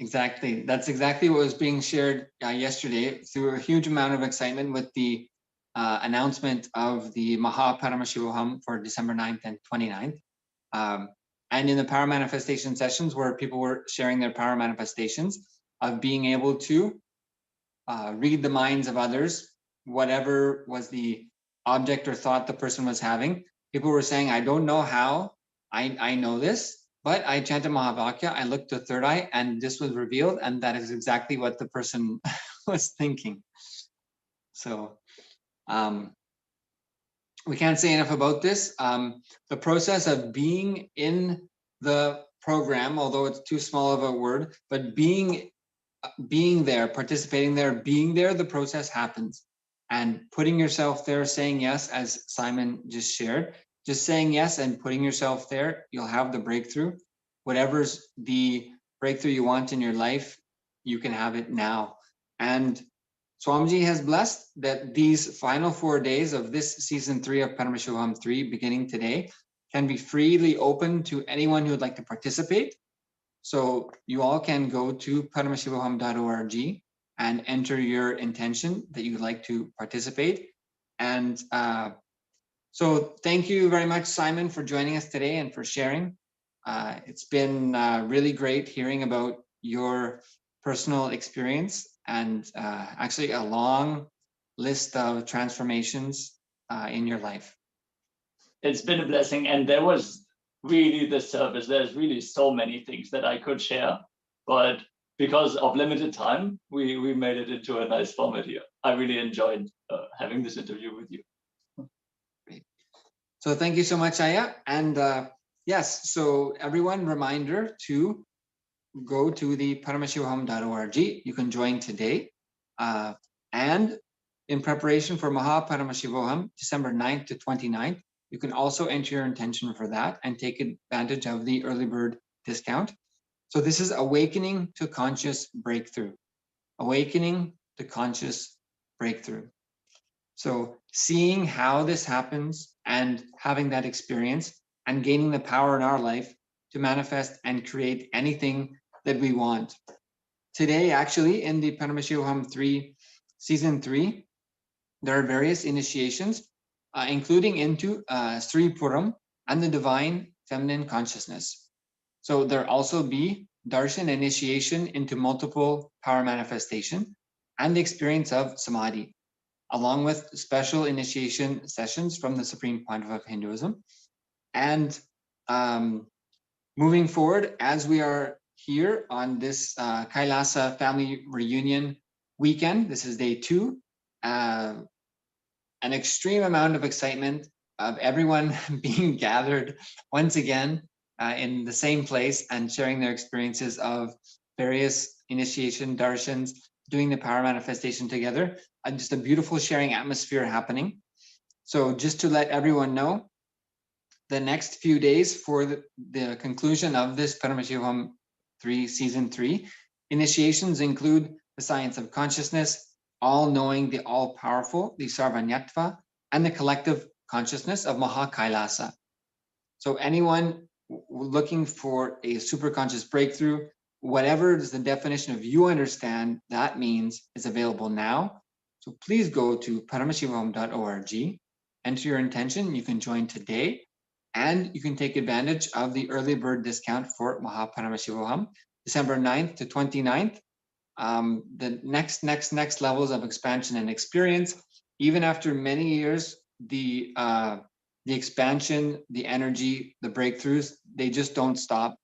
Exactly. That's exactly what was being shared yesterday through a huge amount of excitement with the announcement of the Maha Paramashivoham for December 9th and 29th. And in the power manifestation sessions where people were sharing their power manifestations of being able to read the minds of others, whatever was the object or thought the person was having. People were saying, I don't know how I know this, but I chanted Mahavakya, I looked to third eye, and this was revealed, and that is exactly what the person was thinking. So we can't say enough about this. The process of being in the program, although it's too small of a word, but being there, participating there, being there, the process happens. And putting yourself there, saying yes, as Simon just shared, just saying yes and putting yourself there, you'll have the breakthrough. Whatever's the breakthrough you want in your life, you can have it now. And Swamiji has blessed that these final 4 days of this season 3 of Paramashivoham 3, beginning today, can be freely open to anyone who would like to participate. So you all can go to paramashivoham.org and enter your intention that you'd like to participate. And so thank you very much, Simon, for joining us today and for sharing. It's been really great hearing about your personal experience and actually a long list of transformations in your life. It's been a blessing, and there was really the service. There's really so many things that I could share, but because of limited time, we made it into a nice format here. I really enjoyed having this interview with you. Great. So thank you so much, Aya. And yes, so everyone, reminder to go to the paramashivoham.org. You can join today. And in preparation for Maha Paramashivoham, December 9th to 29th, you can also enter your intention for that and take advantage of the early bird discount. So this is awakening to conscious breakthrough. Awakening to conscious breakthrough. So seeing how this happens and having that experience and gaining the power in our life to manifest and create anything that we want. Today, actually, in the Paramashivoham 3, Season 3, there are various initiations, including into Sri Puram and the Divine Feminine Consciousness. So there also be Darshan initiation into multiple power manifestation and the experience of Samadhi, along with special initiation sessions from the Supreme Pontiff of Hinduism. And moving forward, as we are here on this Kailasa family reunion weekend, this is day 2, an extreme amount of excitement of everyone being gathered once again in the same place and sharing their experiences of various initiation darshans, doing the power manifestation together, and just a beautiful sharing atmosphere happening. So just to let everyone know, the next few days for the conclusion of this Paramashivoham 3, Season 3, initiations include the science of consciousness, all-knowing, the all-powerful, the Sarvanyatva, and the collective consciousness of Maha Kailasa. So anyone looking for a superconscious breakthrough, whatever is the definition of you understand that means, is available now. So please go to paramashivoham.org, enter your intention, you can join today, and you can take advantage of the early bird discount for Maha Paramashivoham, December 9th to 29th. The next levels of expansion and experience, even after many years, the expansion, the energy, the breakthroughs, they just don't stop.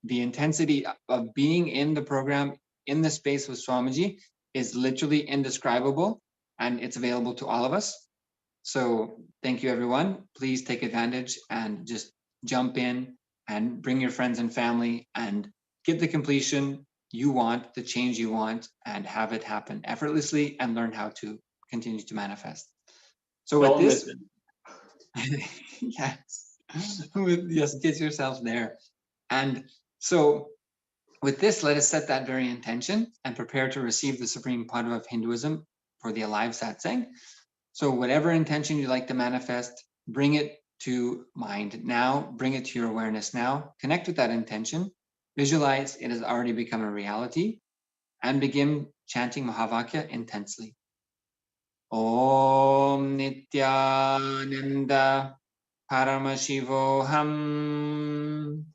The intensity of being in the program, in the space with Swamiji, is literally indescribable, and it's available to all of us. So thank you, everyone. Please take advantage and just jump in and bring your friends and family and get the completion you want, the change you want, and have it happen effortlessly and learn how to continue to manifest. So with this, yes, get yourself there. And so with this, let us set that very intention and prepare to receive the Supreme Pontiff of Hinduism for the Alive Satsang. So whatever intention you'd like to manifest, bring it to mind now, bring it to your awareness now, connect with that intention, visualize it has already become a reality, and begin chanting Mahavakya intensely. Om Nithyananda Paramashivoham.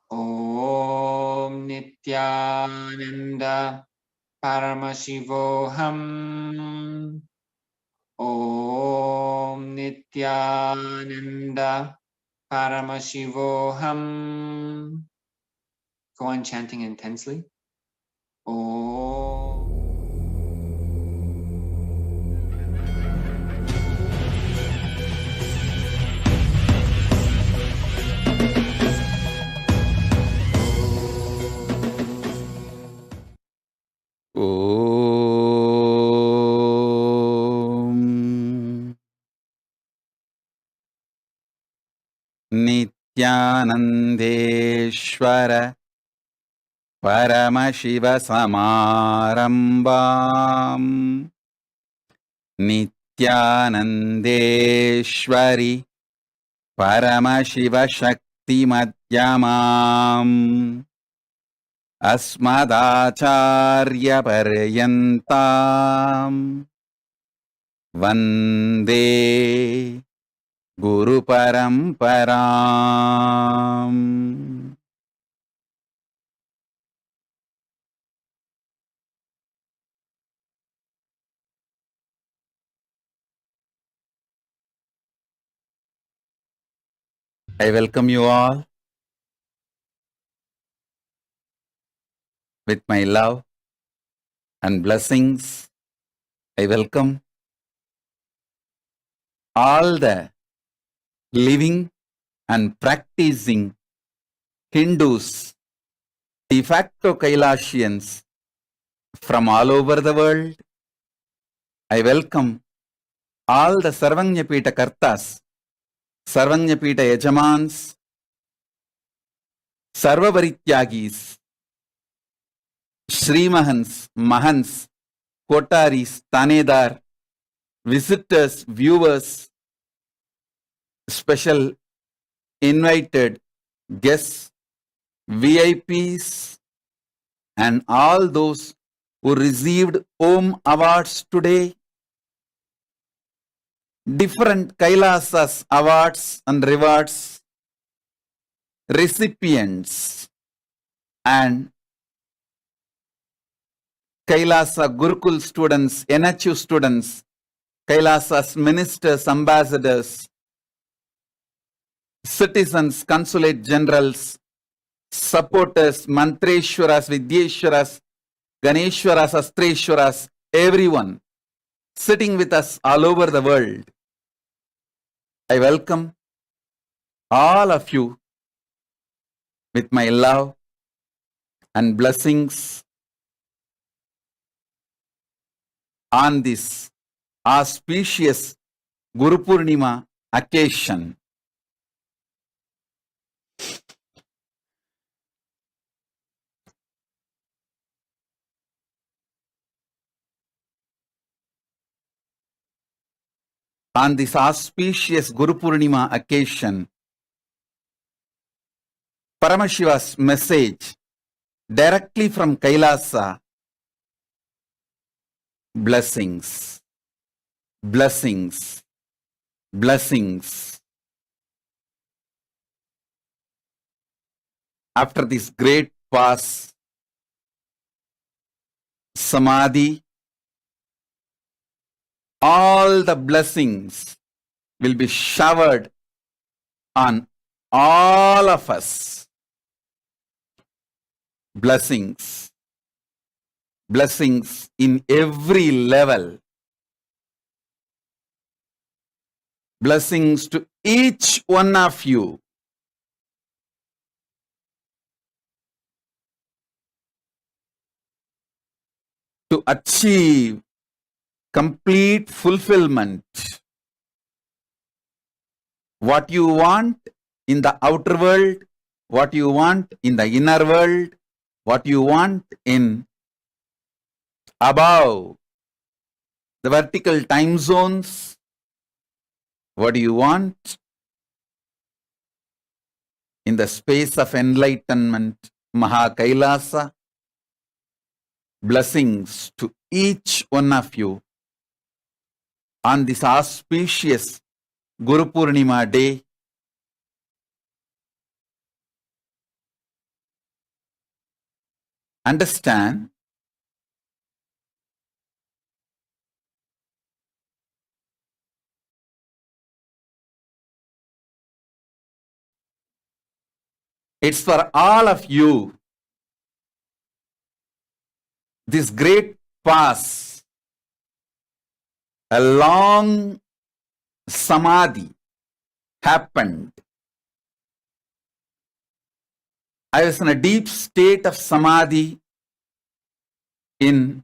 Om Nithyananda Paramashivoham. Om Nithyananda Paramashivoham. Go on chanting intensely. Om. Om Nithyanandeshwara Paramashiva-Samarambam Nithyanandeshwari Paramashiva-Shakti-Madhyamam Asmadacharya-Paryantam Vande Guru Paramparam. I welcome you all with my love and blessings. I welcome all the living and practicing Hindus, de facto Kailasians from all over the world. I welcome all the Sarvanyapita Kartas, Sarvanyapita Yajamans, Sarvavarityagis, Srimahans, Mahans, Kotaris, Tanedar, visitors, viewers, special invited guests, VIPs, and all those who received Om Awards today. Different Kailasas awards and rewards, recipients, and Kailasa Gurukul students, NHU students, Kailasa's ministers, ambassadors, citizens, consulate generals, supporters, Mantreshwaras, Vidyeshwaras, Ganeshwaras, Astreshwaras, everyone sitting with us all over the world. I welcome all of you with my love and blessings on this auspicious Guru Purnima occasion. On this auspicious Guru Purnima occasion, Paramashiva's message directly from Kailasa: blessings, blessings, blessings. After this great pause, Samadhi, all the blessings will be showered on all of us. Blessings, blessings in every level. Blessings to each one of you. To achieve complete fulfillment. What you want in the outer world, what you want in the inner world, what you want in above the vertical time zones, what do you want in the space of enlightenment, Maha Kailasa? Blessings to each one of you on this auspicious Guru Purnima day. Understand, it's for all of you. This great pause, a long samadhi happened. I was in a deep state of samadhi, in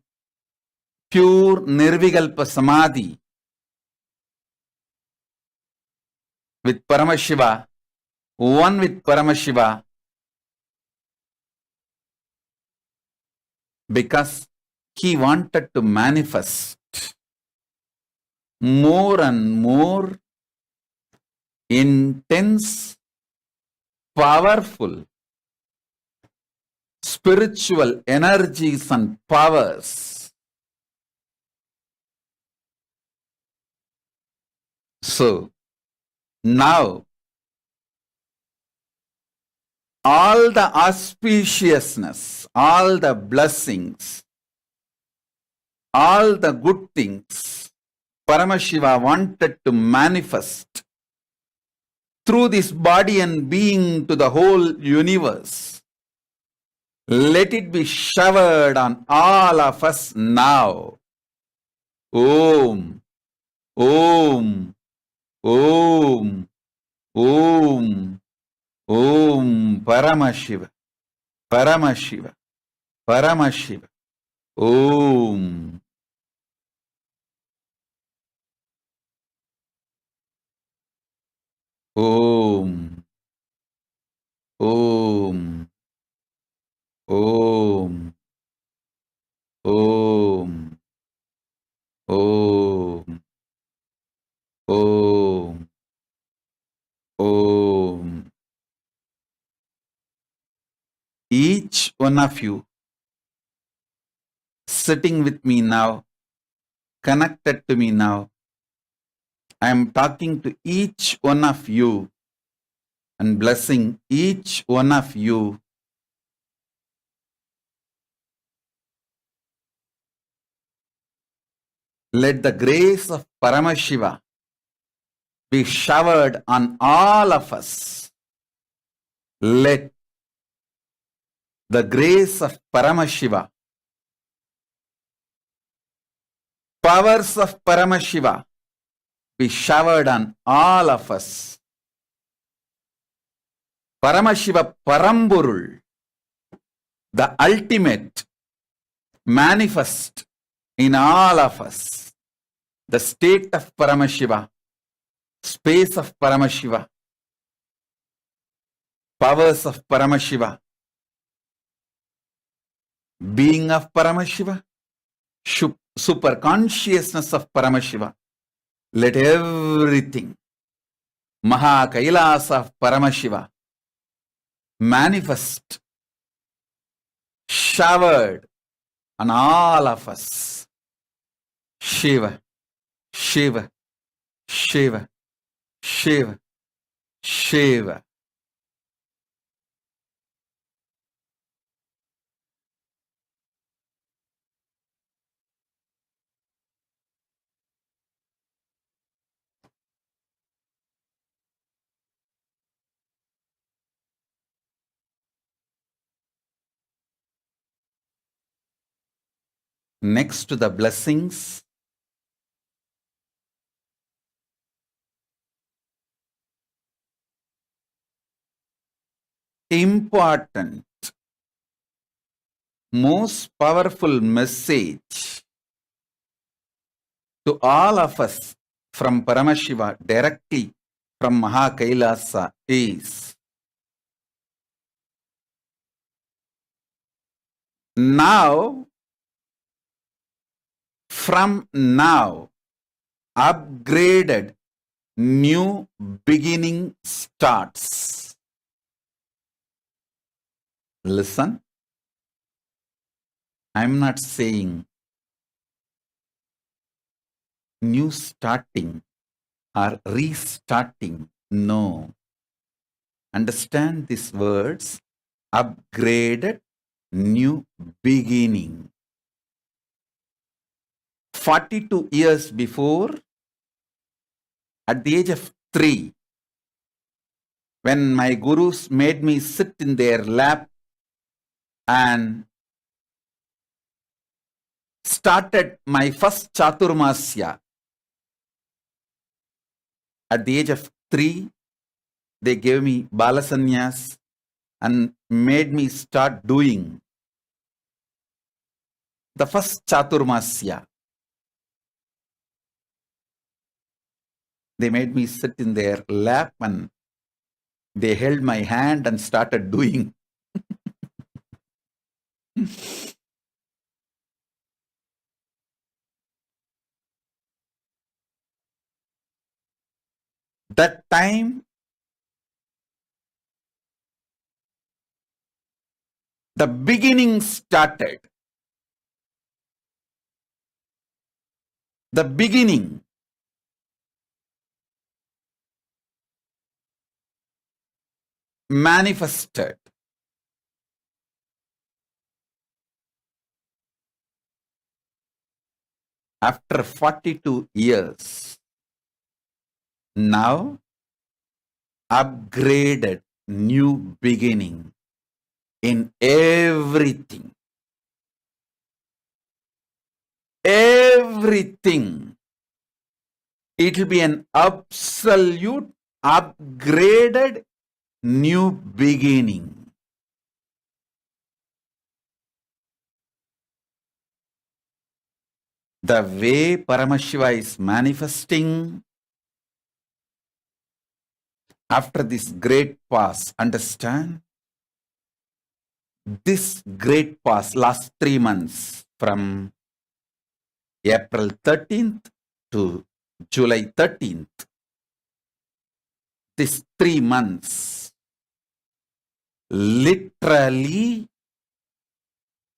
pure nirvikalpa samadhi with Paramashiva, one with Paramashiva, because he wanted to manifest more and more intense, powerful spiritual energies and powers. So now all the auspiciousness, all the blessings, all the good things Paramashiva wanted to manifest through this body and being to the whole universe. Let it be showered on all of us now. Om, Om, Om, Om, Om, Paramashiva, Paramashiva, Paramashiva, Om. Om, Om, Om, Om, Om, Om, Om. Each one of you sitting with me now, connected to me now, I am talking to each one of you and blessing each one of you. Let the grace of Paramashiva be showered on all of us. Let the grace of Paramashiva, powers of Paramashiva be showered on all of us. Paramashiva Paramburul, the ultimate, manifest in all of us. The state of Paramashiva, space of Paramashiva, powers of Paramashiva, being of Paramashiva, super consciousness of Paramashiva. Let everything, Maha Kailasa of Paramashiva, manifest, showered on all of us. Shiva, Shiva, Shiva, Shiva, Shiva. Next to the blessings, important, most powerful message to all of us from Paramashiva directly from Maha Kailasa is now, from now, upgraded new beginning starts. Listen, I'm not saying new starting or restarting. No. Understand these words, upgraded new beginning. 42 years before, at the age of 3, when my gurus made me sit in their lap and started my first Chaturmasya, at the age of 3, they gave me Balasanyas and made me start doing the first Chaturmasya. They made me sit in their lap and they held my hand and started doing. That time, the beginning started. The beginning. Manifested. After 42 years, now upgraded new beginning in everything. Everything. It will be an absolute upgraded new beginning. The way Paramashiva is manifesting after this great pause, understand? This great pause, last 3 months, from April 13th to July 13th, this 3 months, literally,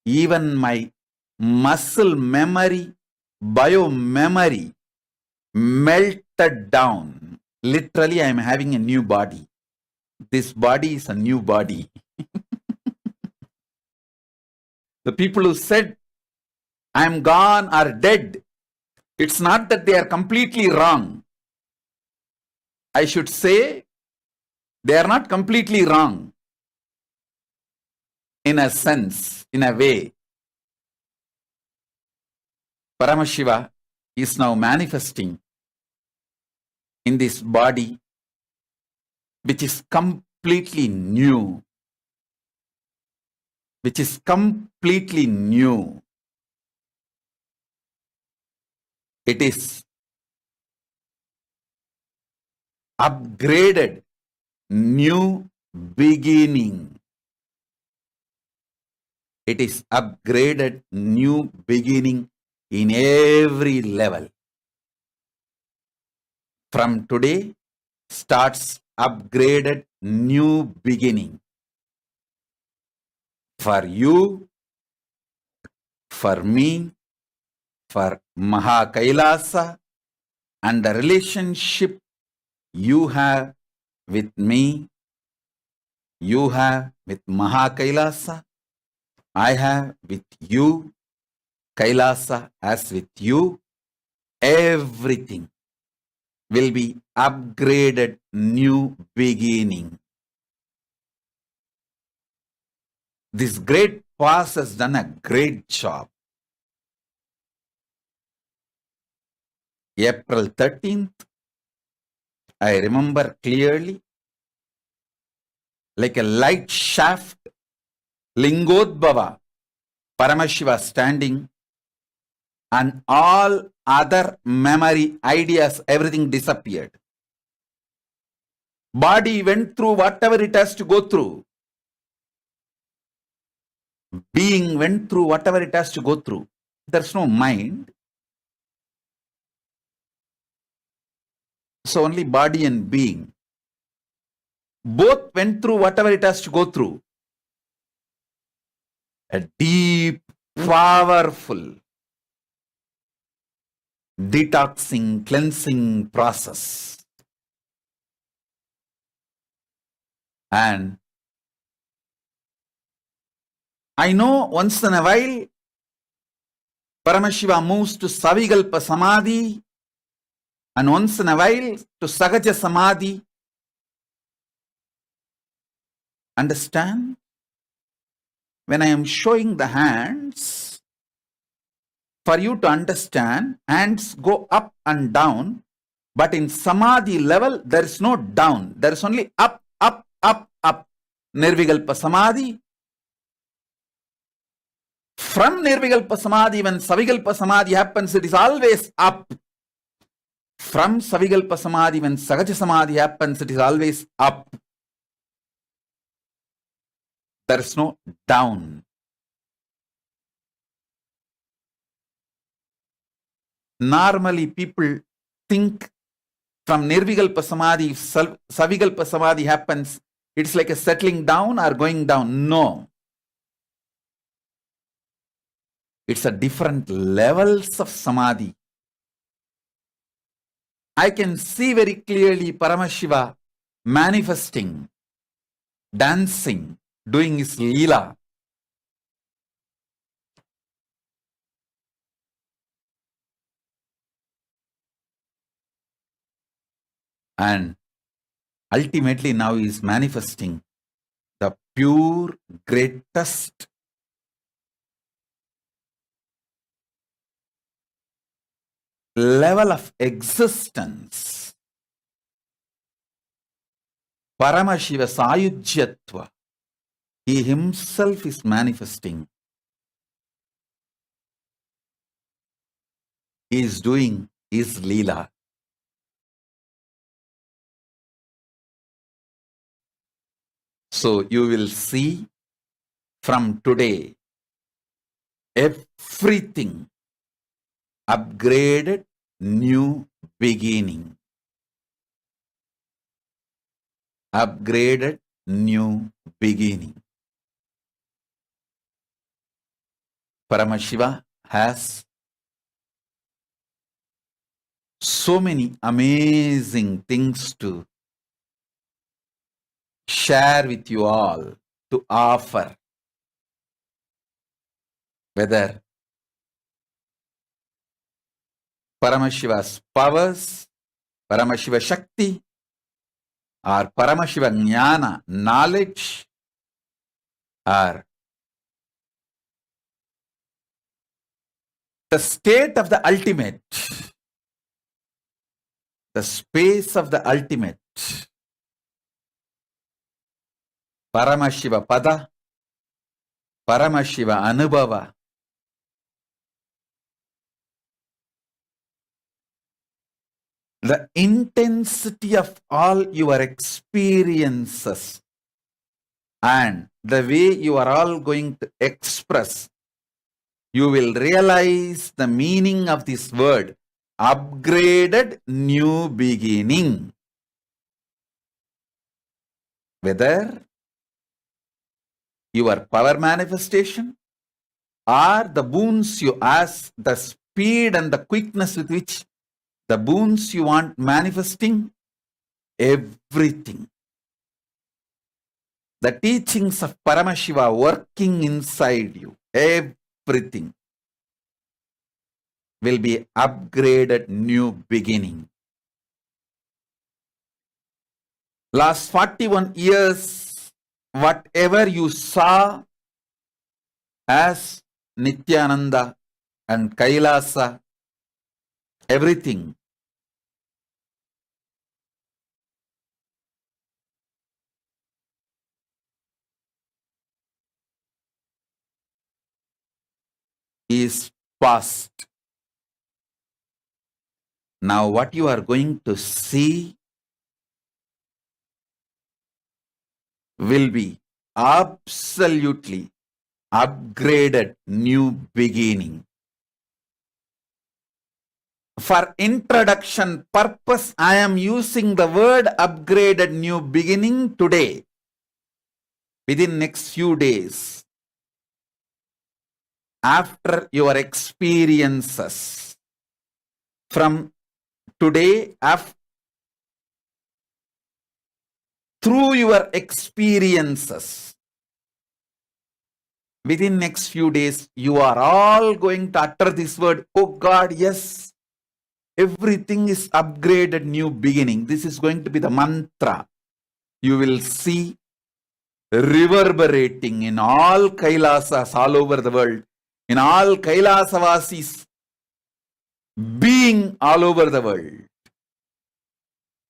even my muscle memory, bio-memory melted down. Literally, I am having a new body. This body is a new body. The people who said, I am gone or dead, it's not that they are completely wrong. I should say, they are not completely wrong. In a sense, in a way. Paramashiva is now manifesting in this body, which is completely new. Which is completely new. It is upgraded new beginning. It is upgraded new beginning in every level. From today starts upgraded new beginning. For you, for me, for Maha Kailasa, and the relationship you have with me, you have with Maha Kailasa, I have with you, Kailasa as with you, everything will be upgraded new beginning. This great past has done a great job. April 13th, I remember clearly, like a light shaft, Lingodbhava, Paramashiva standing, and all other memory, ideas, everything disappeared. Body went through whatever it has to go through. Being went through whatever it has to go through. There's no mind. So only body and being. Both went through whatever it has to go through. A deep, powerful, detoxing, cleansing process. And I know once in a while, Paramashiva moves to Savikalpa Samadhi, and once in a while to Sahaja Samadhi. Understand? When I am showing the hands, for you to understand, hands go up and down, but in Samadhi level, there is no down. There is only up, up, up, up. Nirvikalpa Samadhi. From Nirvikalpa Samadhi, when Savikalpa Samadhi happens, it is always up. From Savikalpa Samadhi, when Sahaja Samadhi happens, it is always up. There is no down. Normally, people think From Nirvikalpa Samadhi, if Savikalpa Samadhi happens, it's like a settling down or going down. No. It's a different levels of Samadhi. I can see very clearly Paramashiva manifesting, dancing, doing his Leela. And ultimately now he is manifesting the pure, greatest level of existence. Paramashiva Sayujyatva. He himself is manifesting. He is doing his Leela. So you will see from today everything upgraded, new beginning. Upgraded, new beginning. Paramashiva has so many amazing things to share with you all, to offer. Whether Paramashiva's powers, Paramashiva Shakti, or Paramashiva Jnana, knowledge, or the state of the ultimate, the space of the ultimate, Paramashiva Pada, Paramashiva Anubhava, the intensity of all your experiences and the way you are all going to express, you will realize the meaning of this word, upgraded new beginning. Whether your power manifestation or the boons you ask, the speed and the quickness with which the boons you want manifesting, everything. The teachings of Paramashiva working inside you, everything will be upgraded new beginning. Last 41 years, whatever you saw as Nithyananda and Kailasa, everything is past. Now what you are going to see will be absolutely upgraded new beginning. For introduction purpose, I am using the word upgraded new beginning today. Within next few days, after your experiences, from today, through your experiences, within next few days, you are all going to utter this word, oh God, yes, everything is upgraded new beginning. This is going to be the mantra. You will see reverberating in all Kailasas all over the world, in all Kailasavasis being all over the world.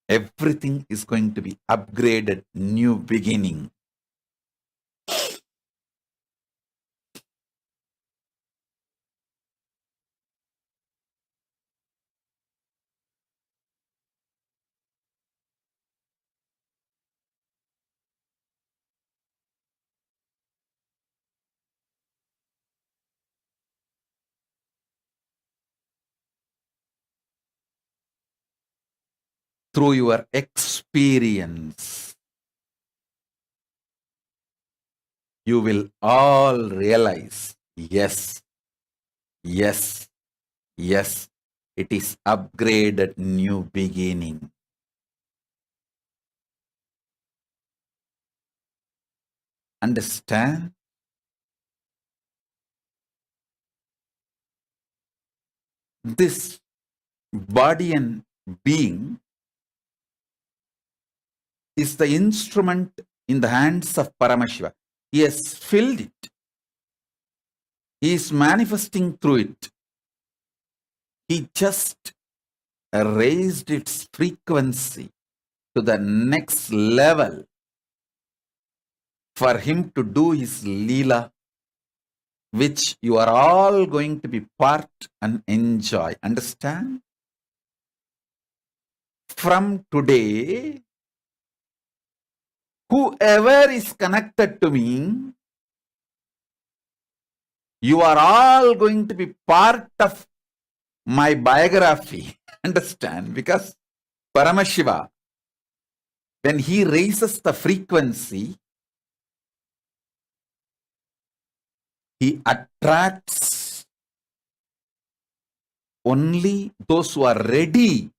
Everything is going to be upgraded, new beginning. through your experience, you will all realize, yes, yes, yes, it is upgraded new beginning. Understand? This body and being is the instrument in the hands of Paramashiva. He has filled it. He is manifesting through it. He just raised its frequency to the next level for him to do his Leela, which you are all going to be part and enjoy. Understand? From today, whoever is connected to me, you are all going to be part of my biography. Understand? Because Paramashiva, when he raises the frequency, he attracts only those who are ready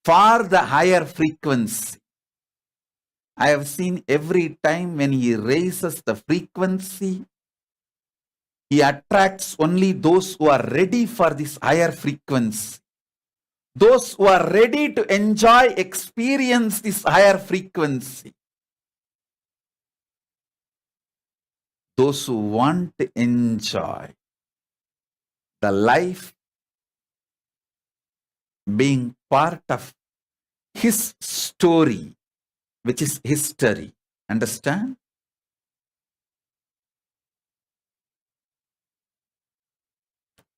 for the higher frequency. I have seen every time when he raises the frequency, he attracts only those who are ready for this higher frequency. Those who are ready to enjoy, experience this higher frequency. Those who want to enjoy the life being part of his story, which is history. Understand?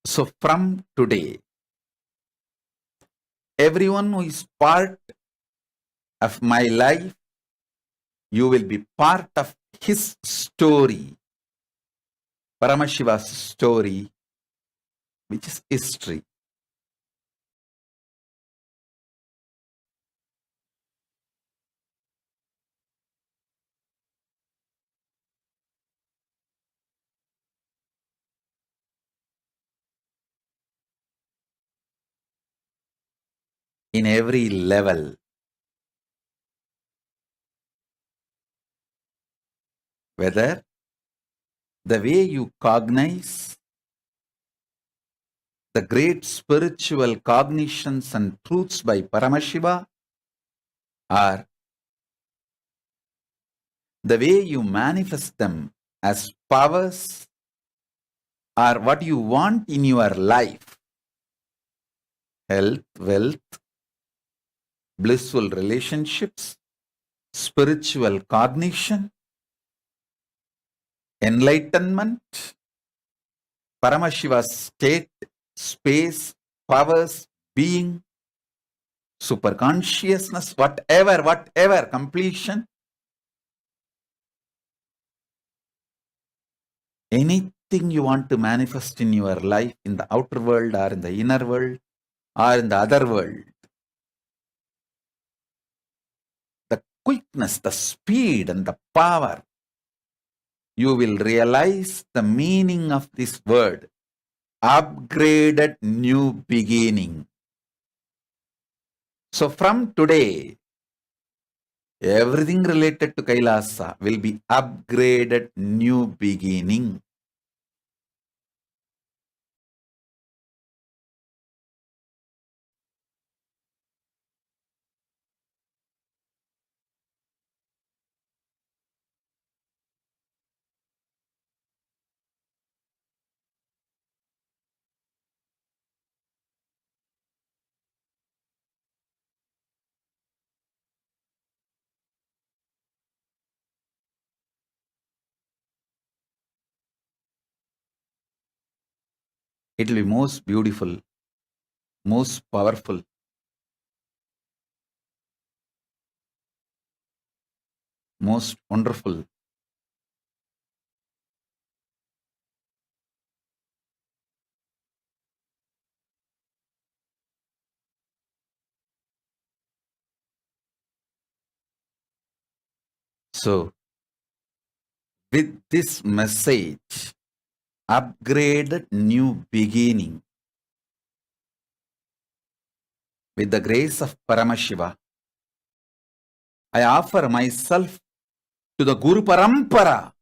So from today, everyone who is part of my life, you will be part of his story, Paramashiva's story, which is history. In every level, whether the way you cognize the great spiritual cognitions and truths by Paramashiva, or the way you manifest them as powers, or what you want in your life, health, wealth, blissful relationships, spiritual cognition, enlightenment, Paramashiva's state, space, powers, being, superconsciousness, whatever, completion, anything you want to manifest in your life, in the outer world or in the inner world or in the other world, the quickness, the speed and the power, you will realize the meaning of this word, upgraded new beginning. So from today, everything related to Kailasa will be upgraded new beginning. It will be most beautiful, most powerful, most wonderful. So, with this message, upgraded new beginning, with the grace of Paramashiva, I offer myself to the Guru Parampara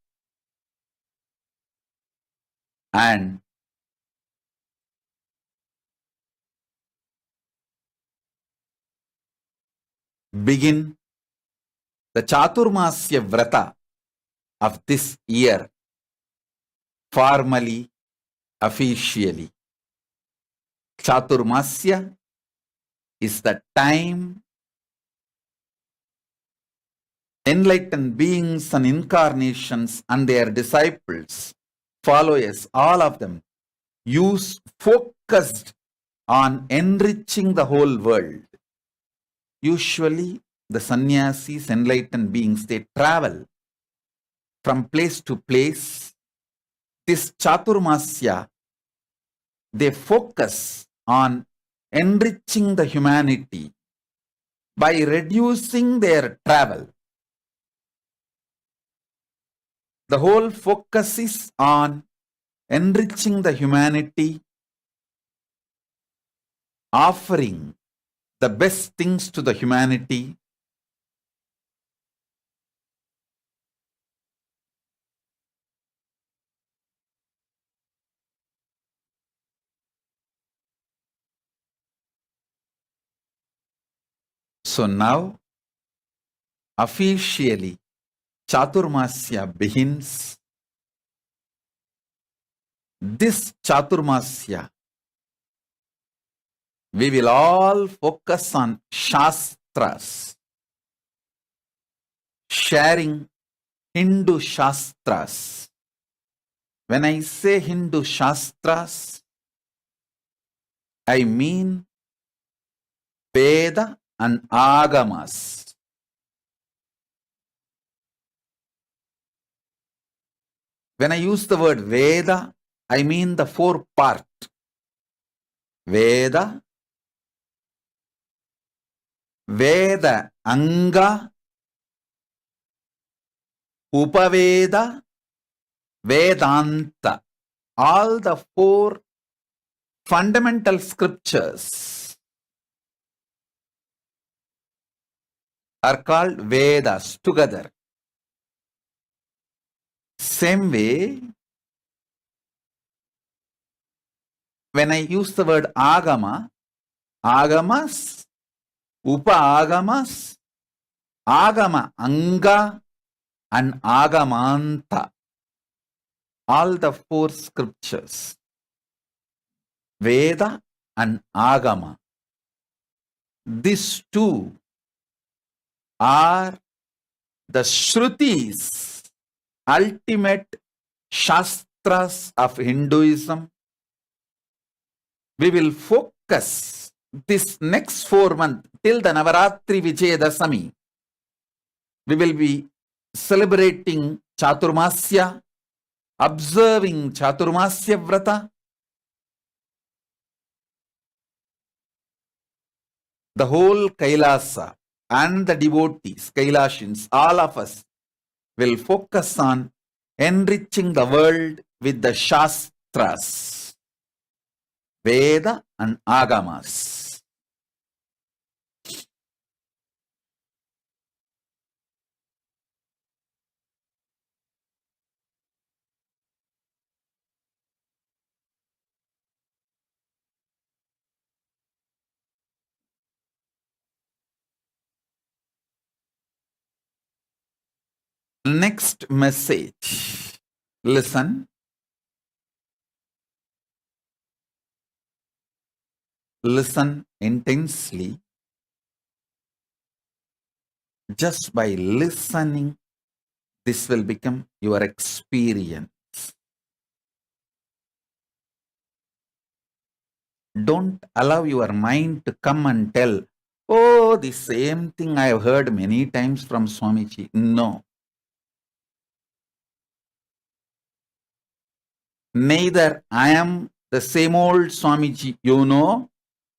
and begin the Chaturmasya Vrata of this year, formally, officially. Chaturmasya is the time enlightened beings and incarnations and their disciples, followers, all of them, use focused on enriching the whole world. Usually, the sannyasis, enlightened beings, they travel from place to place. This Chaturmasya, they focus on enriching the humanity by reducing their travel. The whole focus is on enriching the humanity, offering the best things to the humanity, so now, officially, Chaturmasya begins. This Chaturmasya, we will all focus on Shastras, sharing Hindu Shastras. When I say Hindu Shastras, I mean Veda and Agamas. When I use the word Veda, I mean the four part. Veda, Veda Anga, Upaveda, Vedanta. All the four fundamental scriptures are called Vedas together. Same way, when I use the word Agama, Agamas, Upa-agamas, Agama Anga and Agamanta. All the four scriptures, Veda and Agama. These two are the Shrutis, ultimate Shastras of Hinduism. We will focus this next 4 months till the Navaratri Vijayadasami. We will be celebrating Chaturmasya, observing Chaturmasya Vrata. The whole Kailasa and the devotees, Kailashins, all of us will focus on enriching the world with the Shastras, Veda and Agamas. Next message. Listen. Listen intensely. Just by listening, this will become your experience. Don't allow your mind to come and tell, oh, the same thing I have heard many times from Swamiji. No. Neither I am the same old Swamiji, you know,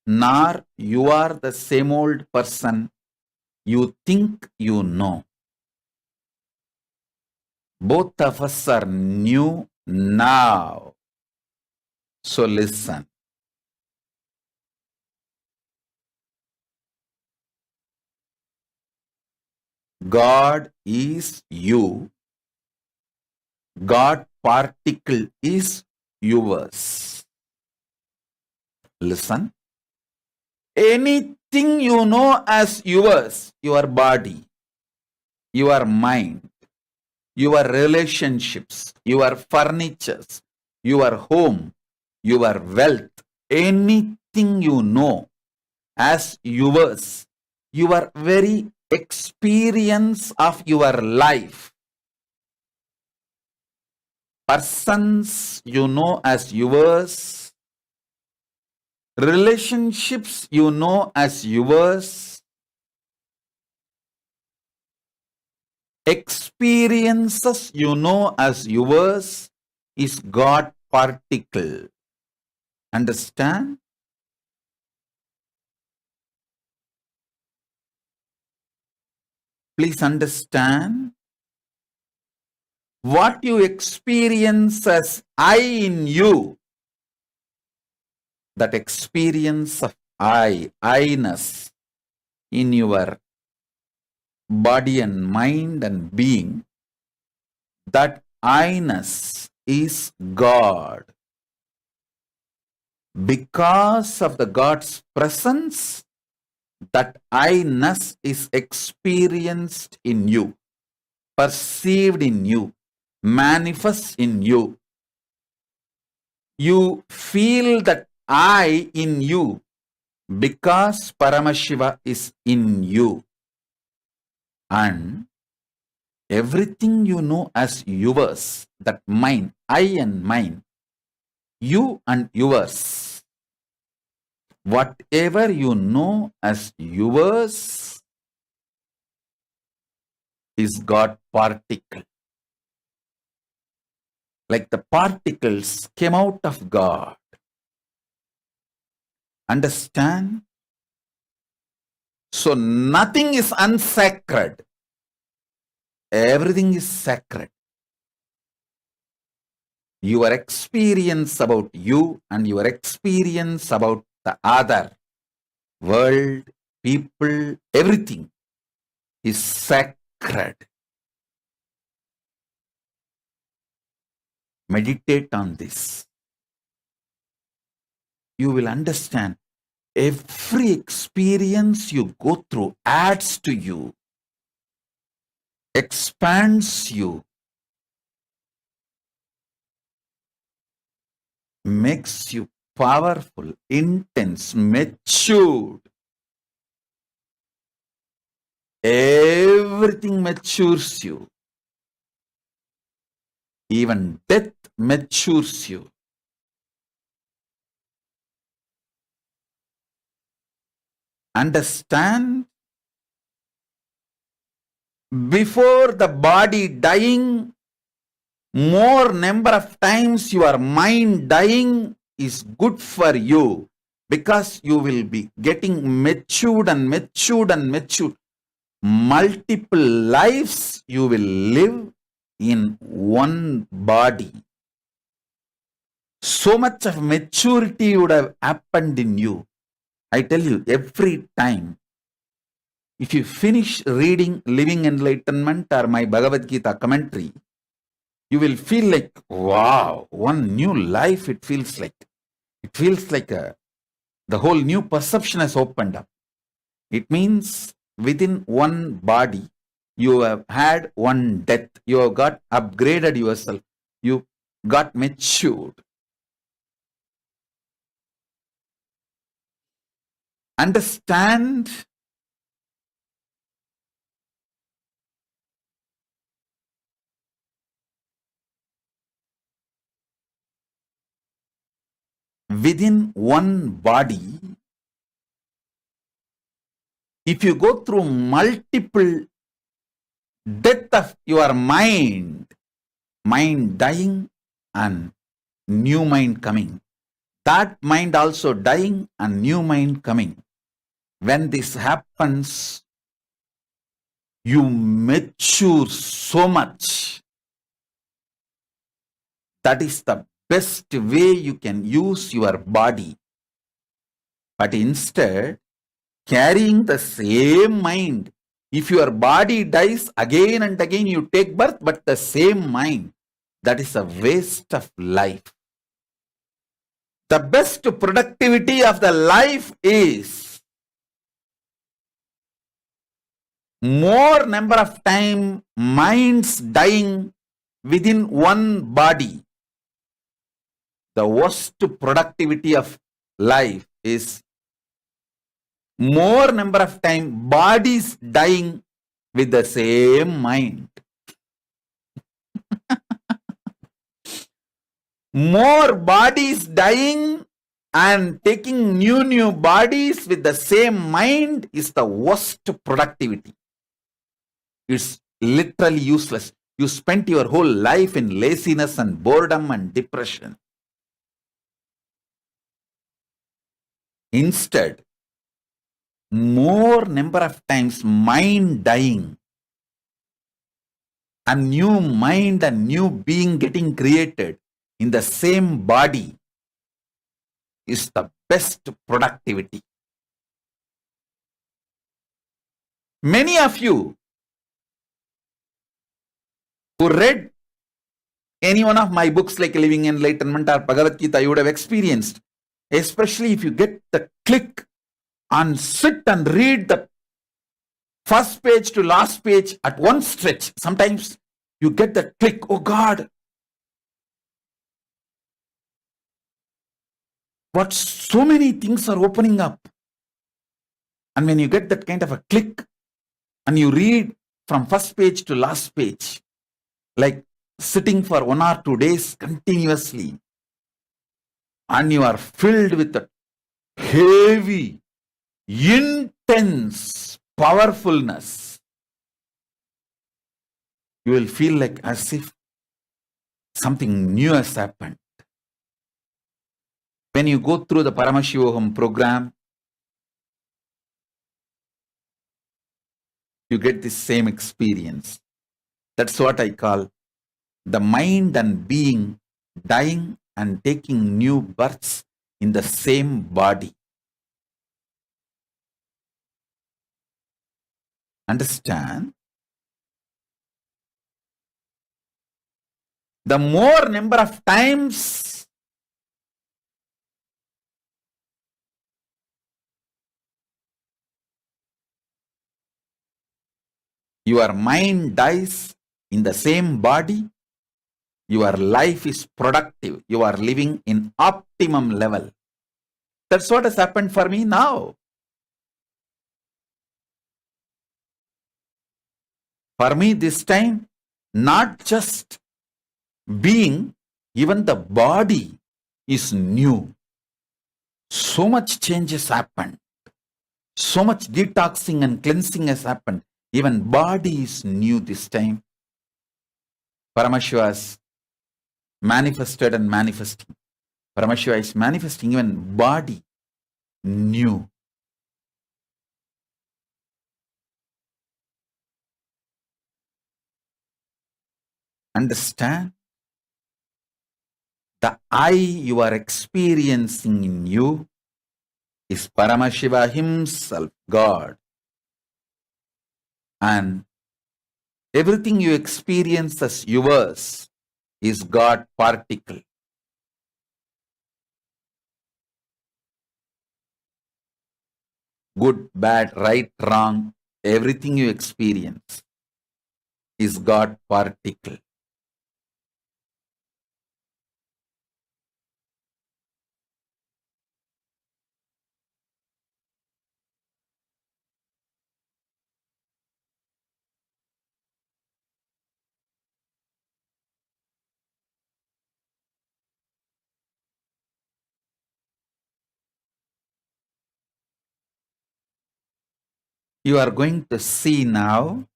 nor you are the same old person you think you know. Both of us are new now. So listen. God is you. God particle is yours. Listen. Anything you know as yours, your body, your mind, your relationships, your furnitures, your home, your wealth, anything you know as yours, your very experience of your life, persons you know as yours, relationships you know as yours, experiences you know as yours is God particle. Understand? Please understand. What you experience as I in you, that experience of I-ness in your body and mind and being, that I-ness is God. Because of the God's presence, that I-ness is experienced in you, perceived in you, manifests in you. You feel that I in you because Paramashiva is in you. And everything you know as yours, that mine, I and mine, you and yours, whatever you know as yours is God particle. Like the particles came out of God. Understand? So nothing is unsacred. Everything is sacred. Your experience about you and your experience about the other world, people, everything is sacred. Meditate on this. You will understand every experience you go through adds to you, expands you, makes you powerful, intense, matured. Everything matures you. Even death matures you. Understand? Before the body dying, more number of times your mind dying is good for you, because you will be getting matured and matured and matured. Multiple lives you will live in one body. So much of maturity would have happened in you. I tell you, every time, if you finish reading Living Enlightenment or my Bhagavad Gita commentary, you will feel like, wow, one new life it feels like. It feels like the whole new perception has opened up. It means within one body, you have had one death. You have got upgraded yourself. You got matured. Understand? Within one body, if you go through multiple death of your mind dying and new mind coming, that mind also dying and new mind coming. When this happens, you mature so much. That is the best way you can use your body. But instead, carrying the same mind, if your body dies again and again, you take birth, but the same mind, that is a waste of life. The best productivity of the life is more number of time minds dying within one body. The worst productivity of life is more number of time bodies dying with the same mind. More bodies dying and taking new bodies with the same mind is the worst productivity. It's literally useless. You spent your whole life in laziness and boredom and depression. Instead, more number of times mind dying, a new mind and new being getting created in the same body is the best productivity. Many of you who read any one of my books like Living Enlightenment or Bhagavad Gita, you would have experienced, especially if you get the click and sit and read the first page to last page at one stretch. Sometimes you get the click, oh God, what so many things are opening up. And when you get that kind of a click and you read from first page to last page, like sitting for 1 or 2 days continuously, and you are filled with the heavy, intense powerfulness, you will feel like as if something new has happened. When you go through the Paramashivoham program, you get this same experience. That's what I call the mind and being dying and taking new births in the same body. Understand? The more number of times your mind dies in the same body, your life is productive. You are living in optimum level. That's what has happened for me now. For me this time, not just being, even the body is new. So much change has happened. So much detoxing and cleansing has happened. Even body is new this time. Paramashiva is manifested and manifesting. Paramashiva is manifesting even body new. Understand? The I you are experiencing in you is Paramashiva himself, God. And everything you experience as yours is God particle. Good, bad, right, wrong, everything you experience is God particle. You are going to see now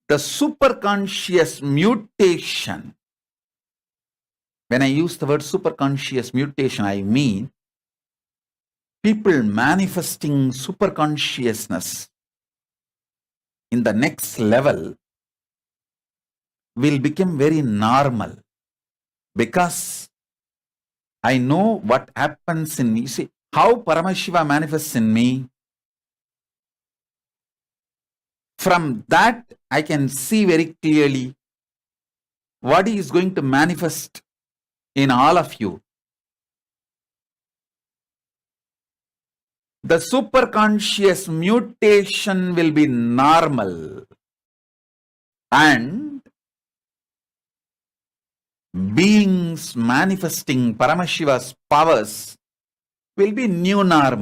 the superconscious mutation. When I use the word superconscious mutation, I mean people manifesting superconsciousness in the next level will become very normal, because I know what happens in me. See, how Paramashiva manifests in me, from that I can see very clearly what he is going to manifest in all of you. The superconscious mutation will be normal, and beings manifesting Paramashiva's powers will be new normal.